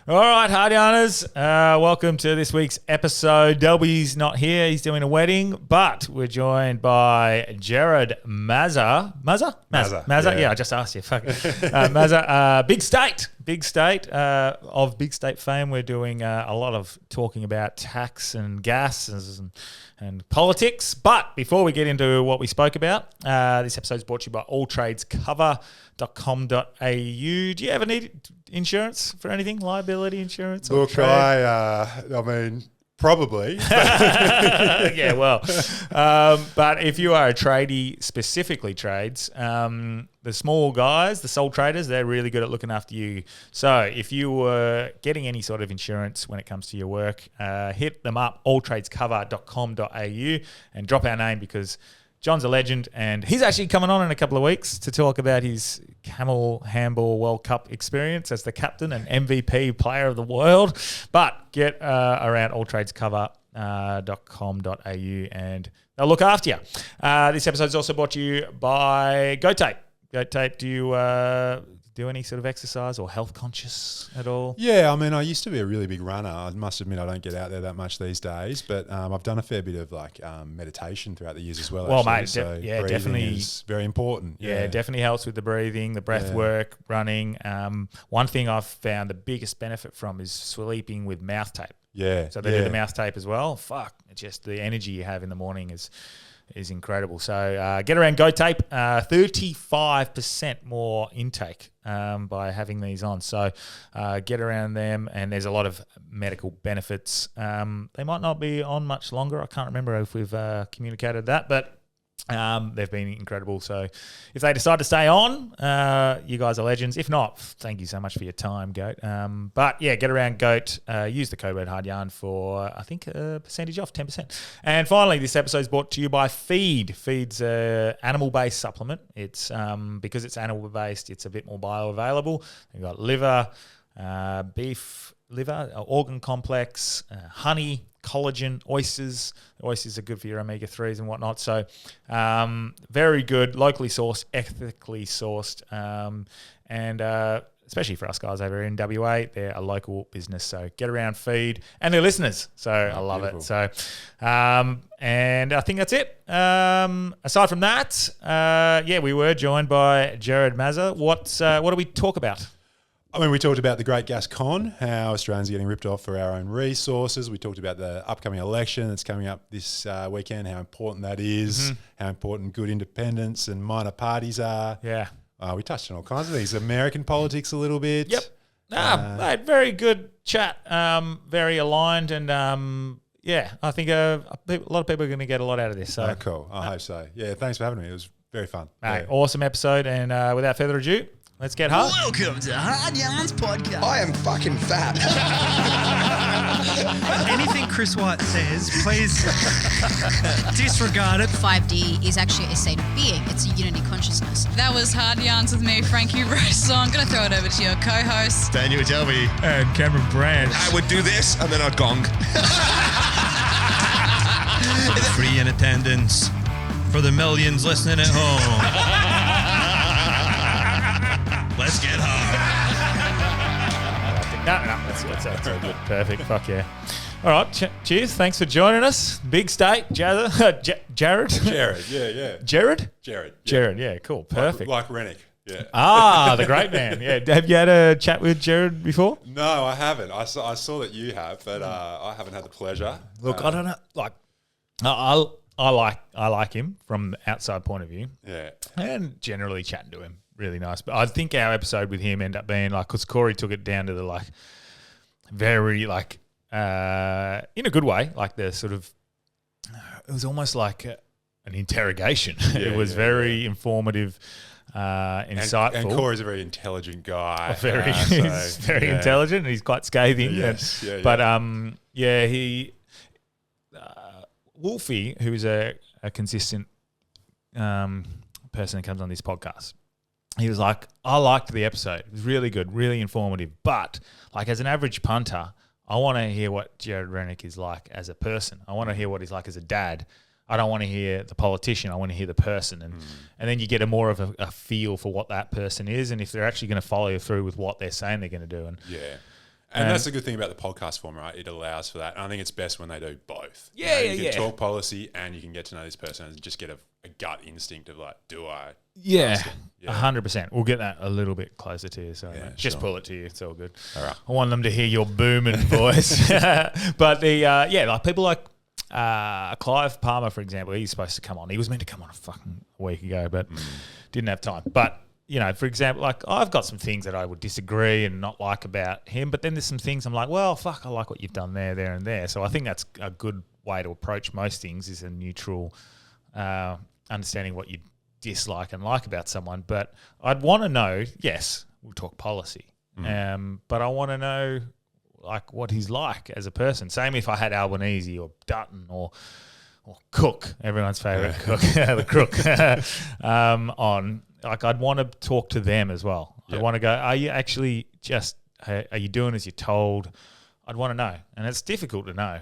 All right, Hardianers, welcome to this week's episode. Delby's not here. He's doing a wedding, but we're joined by Gerard Mazza. Mazza? Yeah, I just asked you. Fuck. Mazza, Big State of Big State fame. We're doing a lot of talking about tax and gas and politics. But before we get into what we spoke about, this episode is brought to you by alltradescover.com.au. Do you ever need insurance for anything? Liability insurance? Look, I mean, probably. Yeah, well, but if you are a tradie, specifically trades, the small guys, the sole traders, they're really good at looking after you. So if you were getting any sort of insurance when it comes to your work, hit them up, alltradescover.com.au, and drop our name because John's a legend, and he's actually coming on in a couple of weeks to talk about his Camel Handball World Cup experience as the captain and MVP player of the world. But get around alltradescover.com.au and they'll look after you. This episode is also brought to you by GoTape. GoTape, do you do any sort of exercise or health conscious at all? Yeah, I mean, I used to be a really big runner. I must admit I don't get out there that much these days, but I've done a fair bit of meditation throughout the years as well. Well, actually. mate, definitely is very important. Yeah, definitely helps with the breathing, the breath work, running. One thing I've found the biggest benefit from is sleeping with mouth tape. Yeah. So they do the mouth tape as well. Fuck, it's just the energy you have in the morning is incredible. So get around GoTape, 35% more intake by having these on. So get around them, and there's a lot of medical benefits. They might not be on much longer. I can't remember if we've communicated that, but they've been incredible. So if they decide to stay on, you guys are legends. If not, thank you so much for your time, Goat. But yeah, get around Goat. Use the code word HARDYARN for, I think, a percentage off, 10%. And finally, this episode is brought to you by Feed. Feed's an animal-based supplement. It's because it's animal-based, it's a bit more bioavailable. You've got liver, beef liver, organ complex, honey, collagen, oysters. Oysters are good for your omega-3s and whatnot. So very good, locally sourced, ethically sourced, and especially for us guys over in WA, they're a local business. So get around Feed, and they're listeners. So I love it. So and I think that's it. Aside from that, we were joined by Gerard Mazza. What do we talk about? I mean, we talked about the Great Gas Con, how Australians are getting ripped off for our own resources. We talked about the upcoming election that's coming up this weekend, how important that is, how important good independents and minor parties are. Yeah. We touched on all kinds of things. American politics a little bit. Yep. Mate, very good chat. Very aligned, and I think a lot of people are going to get a lot out of this. So cool. I hope so. Yeah, thanks for having me. It was very fun. Mate, awesome episode, and without further ado, let's get hard. Welcome to Hard Yarns Podcast. I am fucking fat. Anything Chris White says, please disregard it. 5D is actually a state of being. It's a unity consciousness. That was Hard Yarns with me, Frankie Rose. So I'm going to throw it over to your co-host, Daniel Delby. And Cameron Branch. I would do this and then I'd gong. Free in attendance for the millions listening at home. Let's get hard. No, that's all good. Perfect. Fuck yeah. All right. Cheers. Thanks for joining us. Big State. Jared. Jared, yeah. Jared? Jared. Jared, yeah. Cool. Perfect. Like Rennick, yeah. The great man. Yeah. Have you had a chat with Jared before? No, I haven't. I saw that you have, but I haven't had the pleasure. Look, I don't know. Like, I like him from the outside point of view. Yeah. And generally chatting to him. Really nice. But I think our episode with him ended up being like, because Corey took it down to the like, very like, in a good way, like the sort of, it was almost like an interrogation. It was very informative, insightful. And Corey's a very intelligent guy. He's very intelligent, and he's quite scathing. Yes. But he, Wolfie, who's a consistent person that comes on this podcast, he was like, I liked the episode. It was really good, really informative. But like as an average punter, I want to hear what Jared Rennick is like as a person. I want to hear what he's like as a dad. I don't want to hear the politician. I want to hear the person. And then you get a more of a feel for what that person is and if they're actually going to follow through with what they're saying they're going to do. And And that's the good thing about the podcast form, right? It allows for that. And I think it's best when they do both. Yeah, you yeah. can talk policy and you can get to know this person and just get a gut instinct of like, do I? Yeah, trust them? Yeah. 100%. We'll get that a little bit closer to you. So Yeah, just sure. pull it to you. It's all good. All right. I want them to hear your booming voice. But like people like Clive Palmer, for example, he's supposed to come on. He was meant to come on a fucking week ago, but didn't have time. But for example, like I've got some things that I would disagree and not like about him, but then there's some things I'm like, well, fuck, I like what you've done there, and there. So I think that's a good way to approach most things, is a neutral understanding what you dislike and like about someone. But I'd want to know, yes, we'll talk policy, but I want to know like what he's like as a person. Same if I had Albanese or Dutton or Cook, everyone's favourite cook, the crook, on. Like I'd want to talk to them as well. I'd want to go, are you actually just, are you doing as you're told? I'd want to know. And it's difficult to know.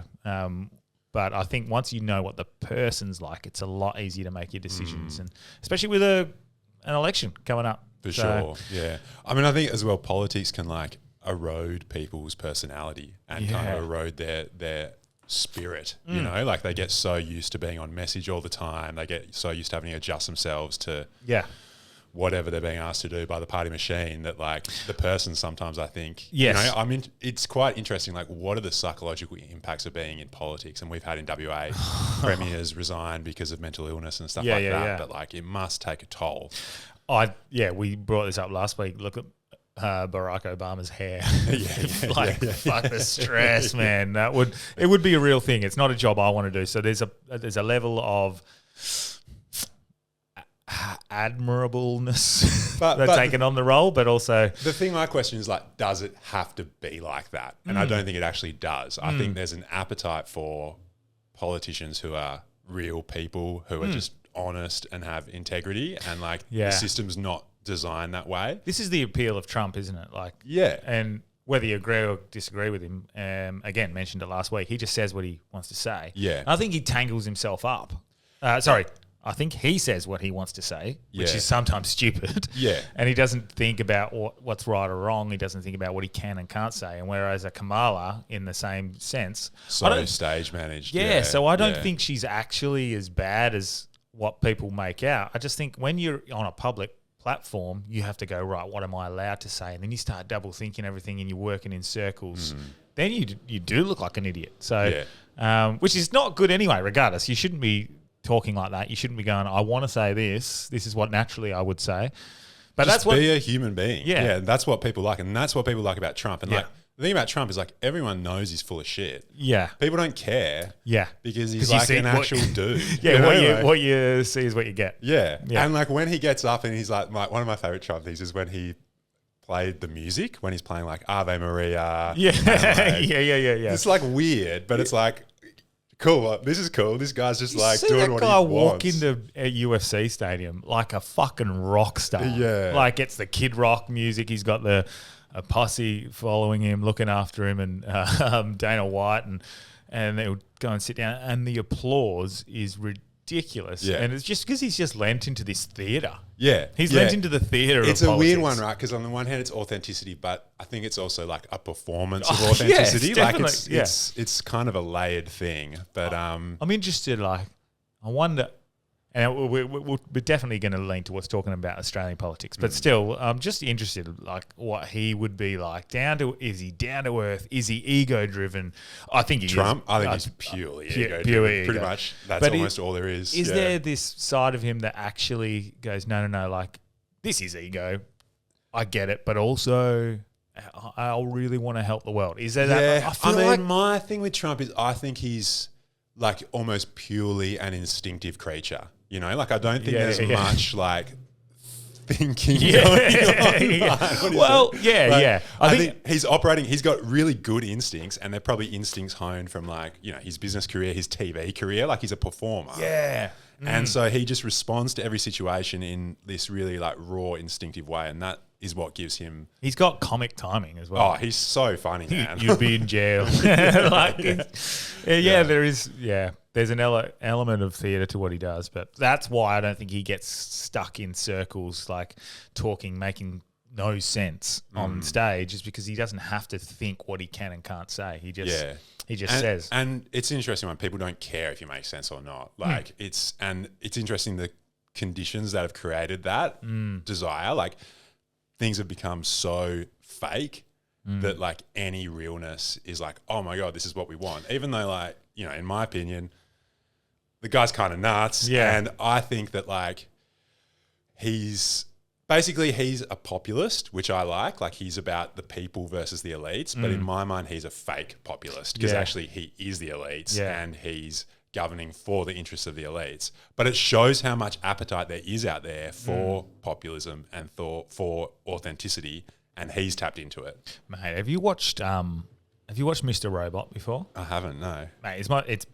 But I think once you know what the person's like, it's a lot easier to make your decisions. And especially with an election coming up. For sure, yeah. I mean, I think as well, politics can like erode people's personality and kind of erode their spirit, like they get so used to being on message all the time. They get so used to having to adjust themselves to whatever they're being asked to do by the party machine that like the person sometimes I think, I mean, it's quite interesting. Like what are the psychological impacts of being in politics? And we've had in WA premiers resign because of mental illness and stuff that. Yeah. But like it must take a toll. We brought this up last week. Look at Barack Obama's hair. Fuck the stress, man. It would be a real thing. It's not a job I want to do. So there's a level of admirableness that's taken on the role, but also the thing my question is like, does it have to be like that? And I don't think it actually does. I think there's an appetite for politicians who are real people, who are just honest and have integrity, and like the system's not designed that way. This is the appeal of Trump, isn't it? Like, and whether you agree or disagree with him, again, mentioned it last week, he just says what he wants to say. Yeah. I think he tangles himself up. I think he says what he wants to say, which is sometimes stupid. Yeah. And he doesn't think about what's right or wrong. He doesn't think about what he can and can't say. And whereas a Kamala, in the same sense, stage managed. So I don't think she's actually as bad as what people make out. I just think when you're on a public platform, you have to go, right, what am I allowed to say? And then you start double thinking everything and you're working in circles. Then you do look like an idiot. So, which is not good anyway, regardless. You shouldn't be talking like that. You shouldn't be going, I want to say this. This is what naturally I would say. But just be a human being. Yeah. That's what people like. And that's what people like about Trump. And like the thing about Trump is like everyone knows he's full of shit. Yeah. People don't care. Yeah. Because he's like an actual dude. What you see is what you get. Yeah. And like when he gets up and he's like, one of my favorite Trump things is when he played the music, when he's playing like Ave Maria. Yeah. Yeah. It's like weird, but it's like, cool. This is cool. This guy's just like doing what he wants. That guy walk into a UFC stadium like a fucking rock star. Yeah. Like it's the Kid Rock music. He's got a posse following him, looking after him, and Dana White, and they'll go and sit down. And the applause is ridiculous. Yeah. And it's just because he's just lent into this theatre. Yeah. He's lent into the theatre of politics. It's a weird one, right? Because on the one hand, it's authenticity, but I think it's also like a performance of authenticity. It's kind of a layered thing. But I'm interested, like, I wonder, and we're definitely going to lean towards talking about Australian politics, but still, I'm just interested, like, what he would be like. Is he down to earth? Is he ego driven? I think he Trump. is. I think he's purely ego driven. Pure ego. Pretty much. That's almost all there is. Is there this side of him that actually goes, no, like, this is ego. I get it, but also I really want to help the world. Is there that? I mean, my thing with Trump is I think he's like almost purely an instinctive creature. You know, like I don't think there's much like thinking going on. I think he's operating. He's got really good instincts, and they're probably instincts honed from like his business career, his TV career. Like he's a performer. Yeah. And so he just responds to every situation in this really like raw, instinctive way, and that is what gives him. He's got comic timing as well. Oh, he's so funny, man. You'd be in jail. There is. Yeah, there's an element of theatre to what he does, but that's why I don't think he gets stuck in circles, like talking, making no sense on stage is because he doesn't have to think what he can and can't say. He just says. And it's interesting when people don't care if you make sense or not. Like it's interesting the conditions that have created that desire. Like things have become so fake that like any realness is like, oh my God, this is what we want. Even though like, you know, in my opinion, the guy's kind of nuts. Yeah. And I think that like he's a populist, which I like. Like he's about the people versus the elites. But in my mind, he's a fake populist because actually he is the elites and he's governing for the interests of the elites. But it shows how much appetite there is out there for populism and for authenticity, and he's tapped into it. Mate, have you watched Mr. Robot before? I haven't, no. Mate, it's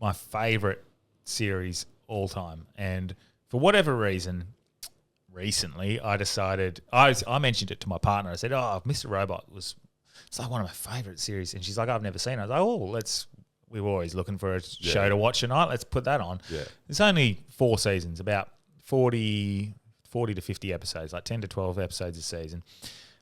my favourite series all time. And for whatever reason, recently I decided, I mentioned it to my partner. I said, oh, Mr. Robot it's like one of my favourite series. And she's like, I've never seen it. I was like, we were always looking for a show to watch tonight. Let's put that on. Yeah. It's only 4 seasons, about 40 to 50 episodes, like 10 to 12 episodes a season.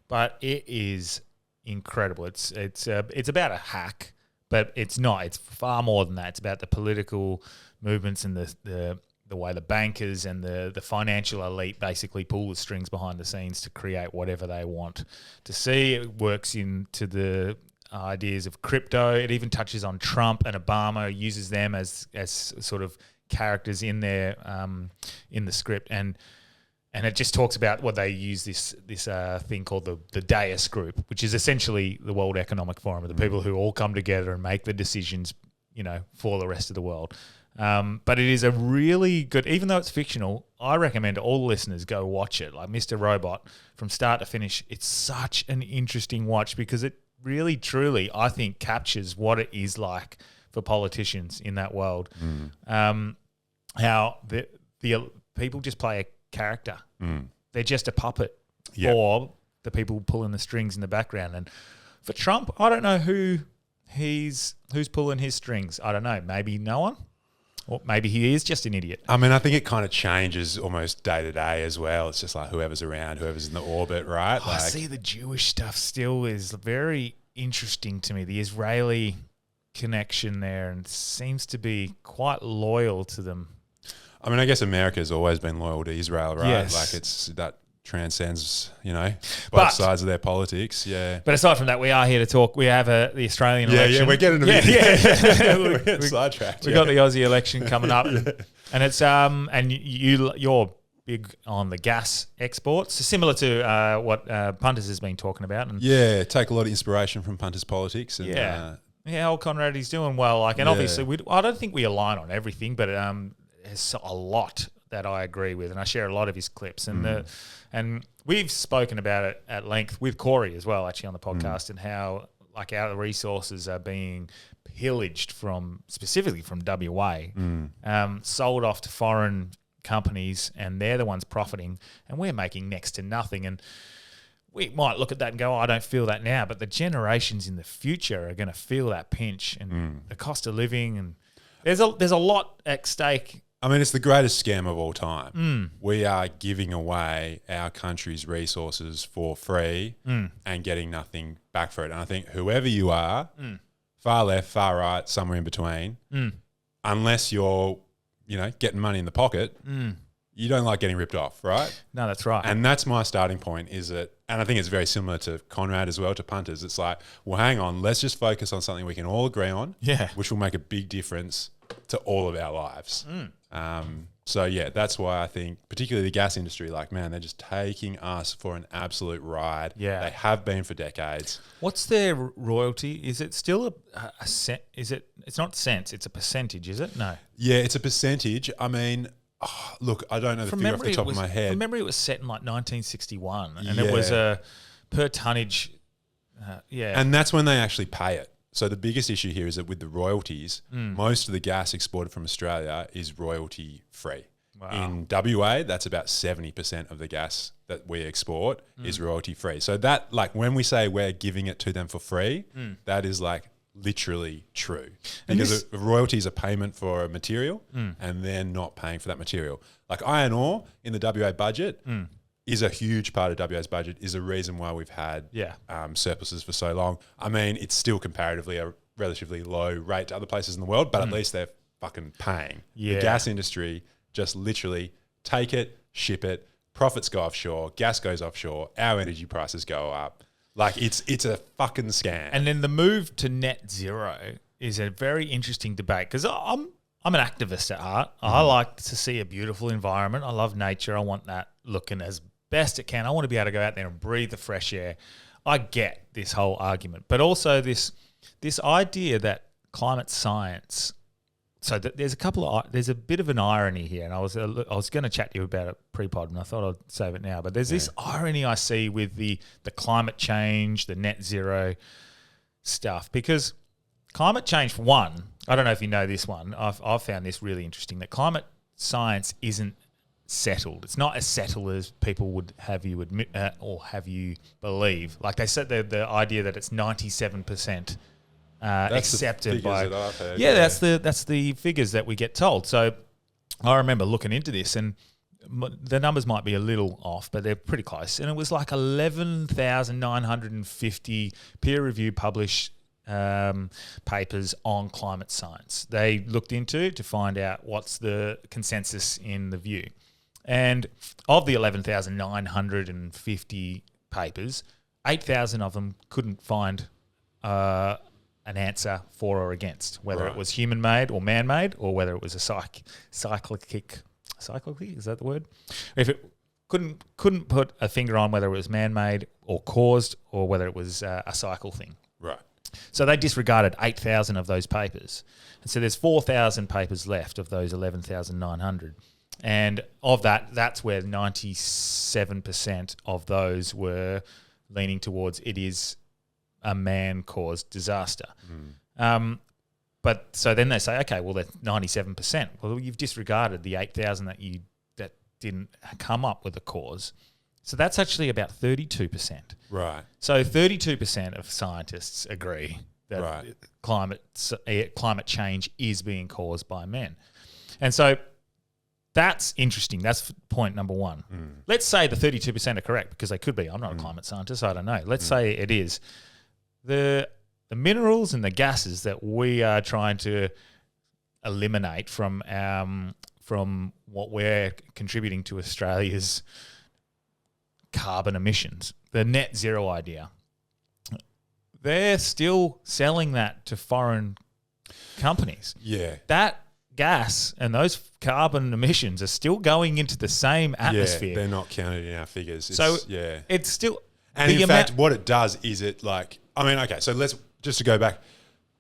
But it is incredible. It's about a hack, but it's not. It's far more than that. It's about the political movements and the way the bankers and the financial elite basically pull the strings behind the scenes to create whatever they want to see. It works into the ideas of crypto. It even touches on Trump and Obama, uses them as sort of characters in there in the script, and it just talks about what they use this thing called the Deus Group, which is essentially the World Economic Forum, of the people who all come together and make the decisions, you know, for the rest of the world. But it is a really good, even though it's fictional, I recommend all listeners go watch it. Like Mr. Robot, from start to finish, it's such an interesting watch because it really, truly, I think, captures what it is like for politicians in that world. How the people just play a character. They're just a puppet for the people pulling the strings in the background. And for Trump, I don't know who's pulling his strings. I don't know. Maybe no one. Or maybe he is just an idiot. I mean, I think it kind of changes almost day to day as well. It's just like whoever's around, whoever's in the orbit, right? I see the Jewish stuff still is very interesting to me. The Israeli connection there, and seems to be quite loyal to them. I mean, I guess America's always been loyal to Israel, right? Yes. Like that transcends, you know, both sides of their politics. Yeah. But aside from that, we are here to talk. We have the Australian election. Yeah, we're getting a bit we're getting sidetracked. We got the Aussie election coming up, and it's and you're big on the gas exports, similar to what Punters has been talking about. And take a lot of inspiration from Punters politics. And, old Conrad, he's doing well. Like, and obviously, I don't think we align on everything, but there's a lot that I agree with, and I share a lot of his clips. And we've spoken about it at length with Corey as well, actually, on the podcast, and how like our resources are being pillaged specifically from WA, sold off to foreign companies, and they're the ones profiting, and we're making next to nothing. And we might look at that and go, I don't feel that now, but the generations in the future are going to feel that pinch, and the cost of living, and there's a lot at stake. I mean, it's the greatest scam of all time. We are giving away our country's resources for free and getting nothing back for it. And I think whoever you are, far left, far right, somewhere in between, unless you're, you know, getting money in the pocket, you don't like getting ripped off, right? No, that's right. And that's my starting point, and I think it's very similar to Conrad as well, to Punters. It's like, well, hang on, let's just focus on something we can all agree on, which will make a big difference to all of our lives. So that's why I think, particularly the gas industry, like, man, they're just taking us for an absolute ride. Yeah, they have been for decades. What's their royalty? Is it still a cent? Is it? It's not cents. It's a percentage. Is it? No. Yeah, it's a percentage. I mean, look, I don't know the figure off the top of my head. From memory, it was set in like 1961, and it was a per tonnage. And that's when they actually pay it. So the biggest issue here is that with the royalties, most of the gas exported from Australia is royalty free. Wow. In WA, that's about 70% of the gas that we export is royalty free. So that, like, when we say we're giving it to them for free, that is like literally true. Because a royalty is a payment for a material and they're not paying for that material. Like iron ore in the WA budget, is a huge part of WA's budget, is a reason why we've had surpluses for so long. I mean, it's still comparatively a relatively low rate to other places in the world, but at least they're fucking paying. Yeah. The gas industry just literally take it, ship it, profits go offshore, gas goes offshore, our energy prices go up. Like it's a fucking scam. And then the move to net zero is a very interesting debate because I'm an activist at heart. I like to see a beautiful environment. I love nature. I want that looking as best it can. I want to be able to go out there and breathe the fresh air. I get this whole argument, but also this idea that climate science. So there's a bit of an irony here, and I was going to chat to you about it pre-pod, and I thought I'd save it now. But there's this irony I see with the climate change, the net zero stuff, because climate change, for one, I don't know if you know this one. I've found this really interesting, that climate science isn't settled. It's not as settled as people would have you admit or have you believe. Like they said, the idea that it's 97% accepted by. That I've heard, that's the figures that we get told. So I remember looking into this, and the numbers might be a little off, but they're pretty close. And it was like 11,950 peer-reviewed published papers on climate science. They looked into to find out what's the consensus in the view. And of the 11,950 papers, 8,000 of them couldn't find an answer for or against, whether it was human-made or man-made, or whether it was a cyclic, is that the word? If it couldn't put a finger on whether it was man-made or caused, or whether it was a cycle thing. Right. So they disregarded 8,000 of those papers. And so there's 4,000 papers left of those 11,900. And of that, that's where 97% of those were leaning towards it is a man-caused disaster. But so then they say, okay, well, that's 97%. Well, you've disregarded the 8,000 that didn't come up with a cause. So that's actually about 32%. Right. So 32% of scientists agree that climate change is being caused by men. And so that's interesting. That's point number one. Let's say the 32% are correct, because they could be. I'm not a climate scientist. I don't know. Let's say it is. The minerals and the gases that we are trying to eliminate from what we're contributing to Australia's carbon emissions, the net zero idea, they're still selling that to foreign companies. Yeah. That gas and those carbon emissions are still going into the same atmosphere. Yeah, they're not counted in our figures. It's still... And in fact, what it does is so let's just to go back.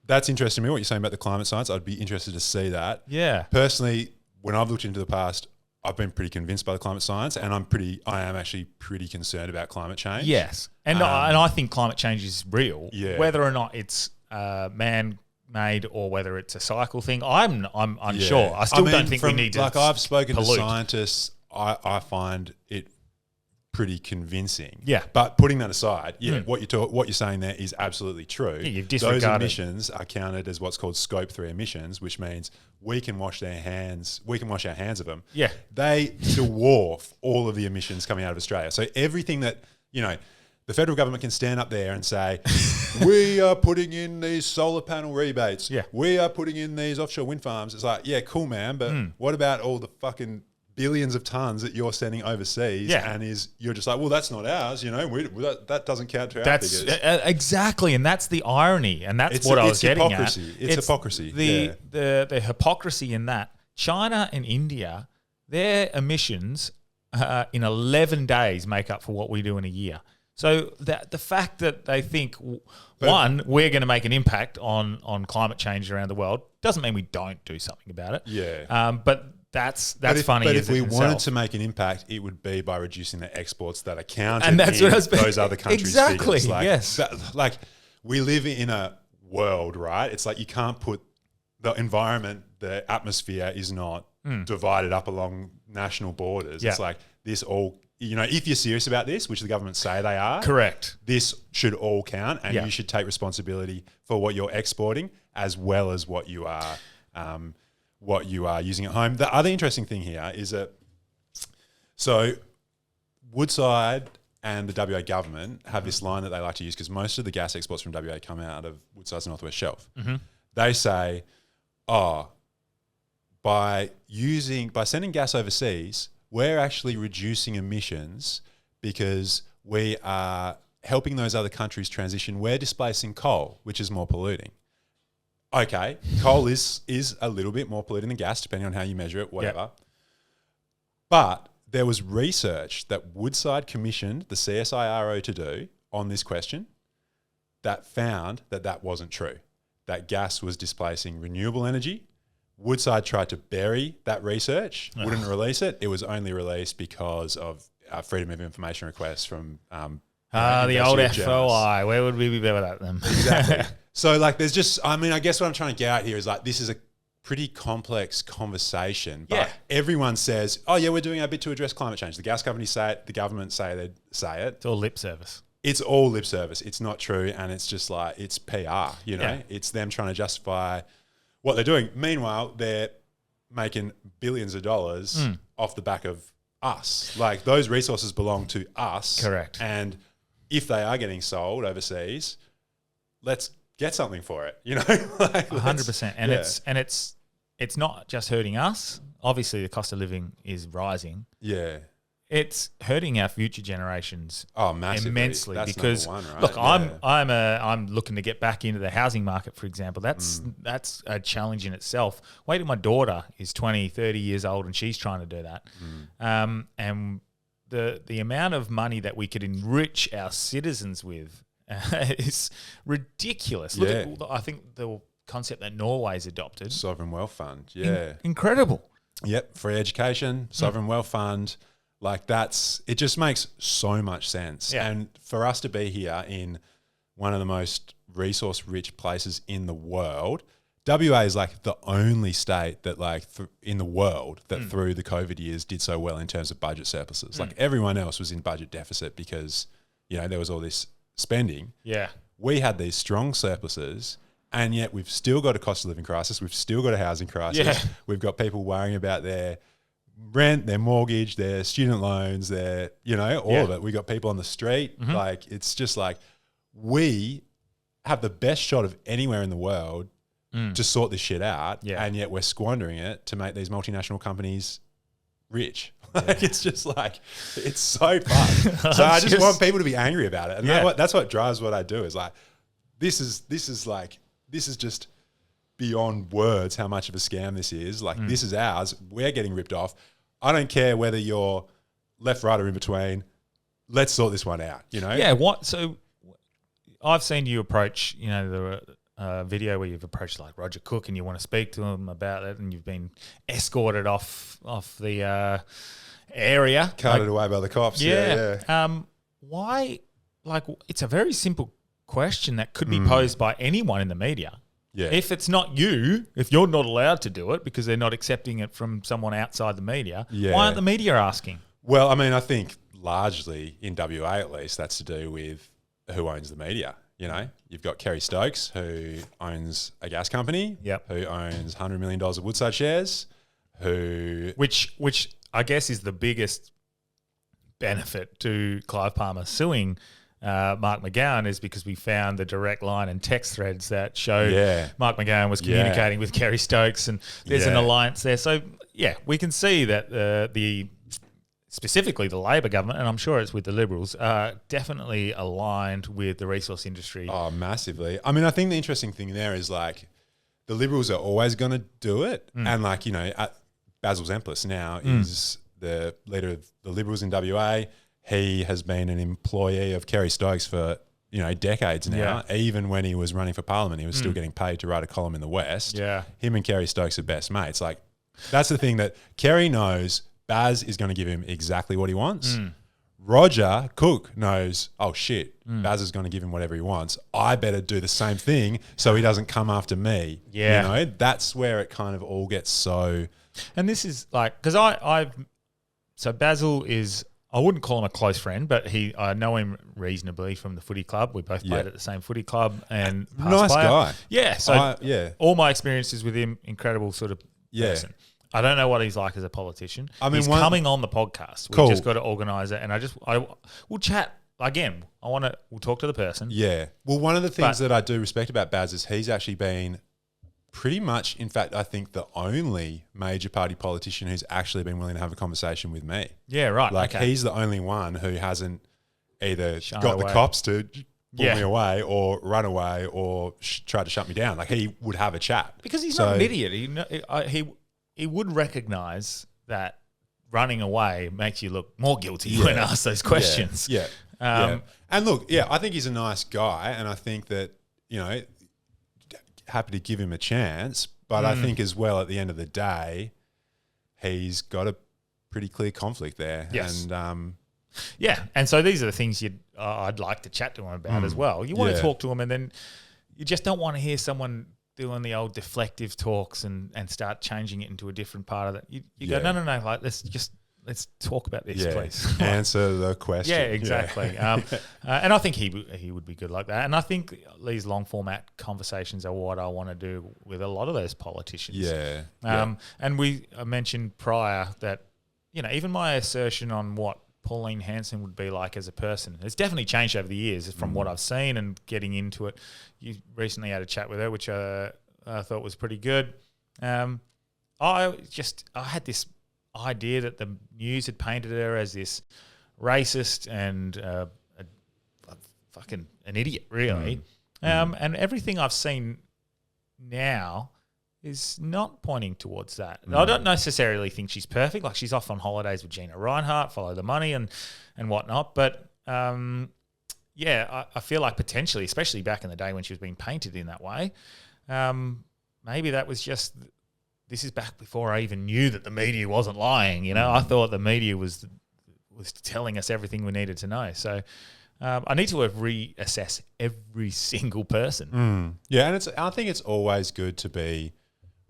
That's interesting to me, what you're saying about the climate science. I'd be interested to see that. Yeah. Personally, when I've looked into the past, I've been pretty convinced by the climate science, and I am actually pretty concerned about climate change. Yes. And I think climate change is real. Yeah. Whether or not it's man-made or whether it's a cycle thing, I'm unsure. I still don't think we need to I've spoken pollute. to scientists, I find it pretty convincing. Yeah. But putting that aside, what you're saying there is absolutely true. Yeah, you've those disregarded. emissions are counted as what's called Scope 3 emissions, which means we can wash our hands of them. Yeah. They dwarf all of the emissions coming out of Australia. So everything that, the federal government can stand up there and say, we are putting in these solar panel rebates. Yeah. We are putting in these offshore wind farms. It's like, yeah, cool, man. But what about all the fucking billions of tons that you're sending overseas? Yeah. And you're just like, well, that's not ours. That doesn't count to our figures. Exactly. And that's the irony. And that's what I was getting hypocrisy. at. It's hypocrisy. The hypocrisy in that. China and India, their emissions in 11 days make up for what we do in a year. So the fact that they think, we're going to make an impact on climate change around the world doesn't mean we don't do something about it. Yeah. But that's funny. But if we wanted to make an impact, it would be by reducing the exports that are counted and that's in what I was those other countries' exactly. figures. Yes. We live in a world, right? It's like you can't put the environment, the atmosphere is not divided up along national borders. Yeah. It's like this all... if you're serious about this, which the government say they are, correct, this should all count, and you should take responsibility for what you're exporting as well as what you are using at home. The other interesting thing here is that Woodside and the WA government have this line that they like to use because most of the gas exports from WA come out of Woodside's Northwest Shelf. They say, by sending gas overseas, we're actually reducing emissions because we are helping those other countries transition. We're displacing coal, which is more polluting. Okay, coal is a little bit more polluting than gas, depending on how you measure it, whatever. Yep. But there was research that Woodside commissioned the CSIRO to do on this question that found that that wasn't true, that gas was displacing renewable energy. Woodside tried to bury that research, wouldn't release it. It was only released because of freedom of information requests from the old investigative journalists. FOI. Where would we be without them? Exactly. So like there's just, I mean, I guess what I'm trying to get at here is like this is a pretty complex conversation. But everyone says, oh yeah, we're doing our bit to address climate change. The gas companies say it, the government say it. It's all lip service. It's all lip service. It's not true. And it's just like, it's PR, you know? Yeah. It's them trying to justify what they're doing. Meanwhile, they're making billions of dollars off the back of us. Like those resources belong to us. Correct. And if they are getting sold overseas, let's get something for it, you know? Like, 100%. And yeah. it's not just hurting us. Obviously, the cost of living is rising. Yeah. It's hurting our future generations massively. immensely. That's because number one, right? look, Yeah. I'm looking to get back into the housing market, for example. That's a challenge in itself. Wait till my daughter is 20, 30 years old and she's trying to do that. And the amount of money that we could enrich our citizens with is ridiculous. Look at, I think the concept that Norway's adopted. Sovereign Wealth Fund, yeah. Incredible. Yep, free education, Sovereign Wealth Fund. Like it just makes so much sense. Yeah. And for us to be here in one of the most resource-rich places in the world, WA is like the only state that in the world that through the COVID years did so well in terms of budget surpluses. Like everyone else was in budget deficit because, you know, there was all this spending. Yeah. We had these strong surpluses and yet we've still got a cost of living crisis. We've still got a housing crisis. Yeah. We've got people worrying about their rent, their mortgage, their student loans, their, you know, all of it. We got people on the street. Like, it's just like we have the best shot of anywhere in the world to sort this shit out. Yeah. And yet we're squandering it to make these multinational companies rich. Like, it's just like, it's so fun. So I just want people to be angry about it. And that's what drives what I do is like, this is just beyond words how much of a scam this is. Like, this is ours. We're getting ripped off. I don't care whether you're left, right, or in between. Let's sort this one out, you know? Yeah. So I've seen you approach, you know, the video where you've approached like Roger Cook and you want to speak to him about it and you've been escorted off the area. Carted away by the cops. Yeah. Why? Like, it's a very simple question that could be posed by anyone in the media. Yeah. If it's not you, if you're not allowed to do it because they're not accepting it from someone outside the media, why aren't the media asking? Well, I mean, I think largely in WA at least, that's to do with who owns the media. You know, you've got Kerry Stokes, who owns a gas company, who owns $100 million of Woodside shares, which I guess is the biggest benefit to Clive Palmer suing Mark McGowan is because we found the direct line and text threads that showed Mark McGowan was communicating with Kerry Stokes and there's an alliance there. So, we can see that specifically the Labor government, and I'm sure it's with the Liberals, are definitely aligned with the resource industry. Oh, massively. I mean, I think the interesting thing there is like the Liberals are always going to do it. And like, you know, Basil Zemplis now is the leader of the Liberals in WA. He has been an employee of Kerry Stokes for, you know, decades now. Yeah. Even when he was running for Parliament, he was still getting paid to write a column in the West. Yeah. Him and Kerry Stokes are best mates. Like, that's the thing that Kerry knows Baz is going to give him exactly what he wants. Roger Cook knows, oh shit, Baz is going to give him whatever he wants. I better do the same thing so he doesn't come after me. Yeah. You know, that's where it kind of all gets so... And this is like, because so Basil is... I wouldn't call him a close friend, but I know him reasonably from the footy club. We both played at the same footy club and nice player. guy. Yeah. So all my experiences with him, incredible sort of person. I don't know what he's like as a politician. I mean, he's coming on the podcast. Cool. We've just got to organise it, and we'll chat again. We'll talk to the person. Yeah. Well, one of the things that I do respect about Baz is he's actually been pretty much, in fact, I think the only major party politician who's actually been willing to have a conversation with me. Yeah, right. Like okay. he's the only one who hasn't either Shun got away. the cops to pull Yeah. me away or run away or try to shut me down. Like he would have a chat. Because he's not an idiot. He would recognise that running away makes you look more guilty when asked those questions. Yeah. Yeah. And look, I think he's a nice guy, and I think that, happy to give him a chance. But I think as well, at the end of the day, he's got a pretty clear conflict there. Yes. And and so these are the things I'd like to chat to him about as well. You want to talk to him, and then you just don't want to hear someone doing the old deflective talks and start changing it into a different part of it. You go, no, like let's talk about this, please. Answer the question. Yeah, exactly. And I think he would be good like that. And I think these long format conversations are what I want to do with a lot of those politicians. Yeah. And we mentioned prior that, even my assertion on what Pauline Hanson would be like as a person, it's definitely changed over the years from what I've seen and getting into it. You recently had a chat with her, which I thought was pretty good. I had this idea that the news had painted her as this racist and fucking an idiot, really. And everything I've seen now is not pointing towards that. I don't necessarily think she's perfect. Like, she's off on holidays with Gina Reinhart, follow the money and whatnot. But I feel like potentially, especially back in the day when she was being painted in that way, maybe that was just. This is back before I even knew that the media wasn't lying. I thought the media was telling us everything we needed to know. So I need to reassess every single person. Yeah, and I think it's always good to be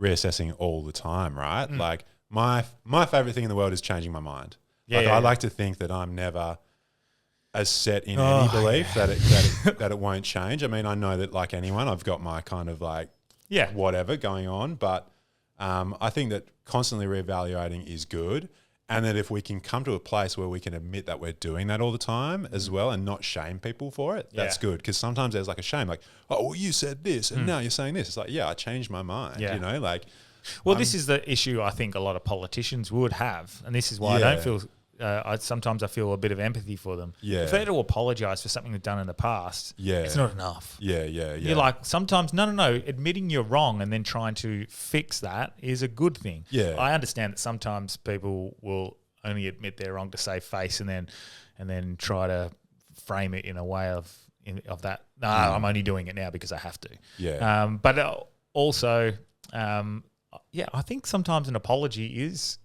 reassessing all the time, right? Like my favorite thing in the world is changing my mind. I like to think that I'm never as set in any belief that it won't change. I mean, I know that like anyone, I've got my kind of like whatever going on, but I think that constantly reevaluating is good, and that if we can come to a place where we can admit that we're doing that all the time as well and not shame people for it, that's good. Because sometimes there's like a shame, like, oh, well, you said this and now you're saying this. It's like, I changed my mind, Well, this is the issue I think a lot of politicians would have, and this is why I don't feel... sometimes I feel a bit of empathy for them. Yeah. If they're to apologise for something they've done in the past, it's not enough. Yeah. You're like, sometimes, no, admitting you're wrong and then trying to fix that is a good thing. Yeah. I understand that sometimes people will only admit they're wrong to save face and then try to frame it in a way of that, I'm only doing it now because I have to. Yeah. But also, I think sometimes an apology is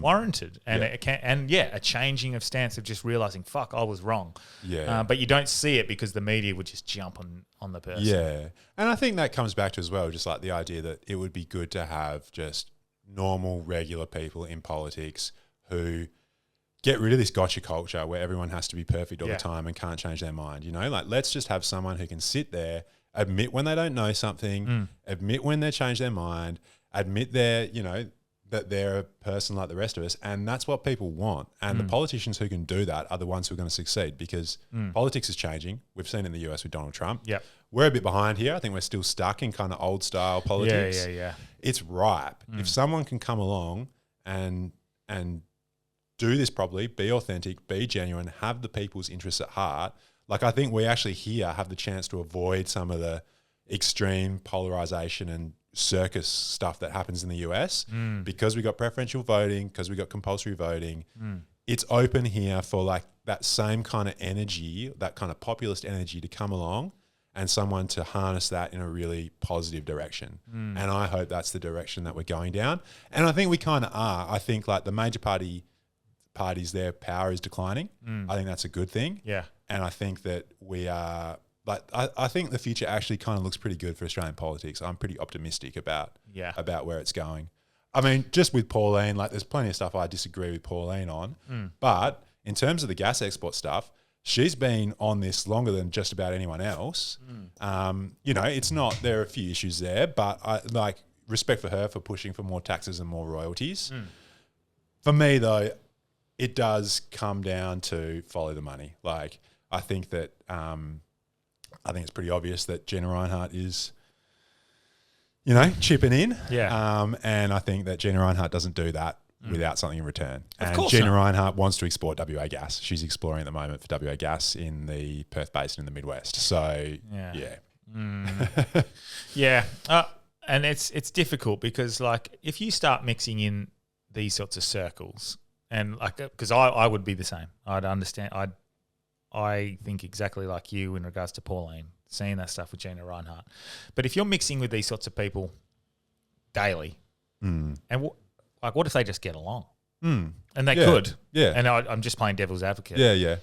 warranted, and it can, a changing of stance of just realizing, fuck, I was wrong. Yeah. But you don't see it because the media would just jump on the person. Yeah. And I think that comes back to as well, just like the idea that it would be good to have just normal, regular people in politics who get rid of this gotcha culture where everyone has to be perfect all the time and can't change their mind. Like, let's just have someone who can sit there, admit when they don't know something, admit when they change their mind, admit that they're a person like the rest of us, and that's what people want. And the politicians who can do that are the ones who are going to succeed, because politics is changing. We've seen it in the US with Donald Trump. Yep. We're a bit behind here. I think we're still stuck in kind of old style politics. Yeah. It's ripe. If someone can come along and do this properly, be authentic, be genuine, have the people's interests at heart, like, I think we actually here have the chance to avoid some of the extreme polarization and circus stuff that happens in the US because we got preferential voting, because we got compulsory voting. It's open here for like that same kind of energy, that kind of populist energy to come along and someone to harness that in a really positive direction. And I hope that's the direction that we're going down. And I think we kind of are. I think like the major parties, their power is declining. I think that's a good thing. Yeah. And I think that we are... But I think the future actually kind of looks pretty good for Australian politics. I'm pretty optimistic about where it's going. I mean, just with Pauline, like, there's plenty of stuff I disagree with Pauline on. But in terms of the gas export stuff, she's been on this longer than just about anyone else. It's not, there are a few issues there, but respect for her for pushing for more taxes and more royalties. For me, though, it does come down to follow the money. Like, I think that I think it's pretty obvious that Gina Reinhart is, chipping in. Yeah. And I think that Gina Reinhart doesn't do that without something in return. Of And course Gina not. Reinhart wants to explore WA gas. She's exploring at the moment for WA gas in the Perth Basin in the Midwest. So, yeah. Yeah, and it's difficult because like if you start mixing in these sorts of circles and like because I would be the same. I'd understand. I think exactly like you in regards to Pauline seeing that stuff with Gina Reinhart. But if you're mixing with these sorts of people daily, and what if they just get along? And they could. Yeah. And I'm just playing devil's advocate. Yeah, yeah.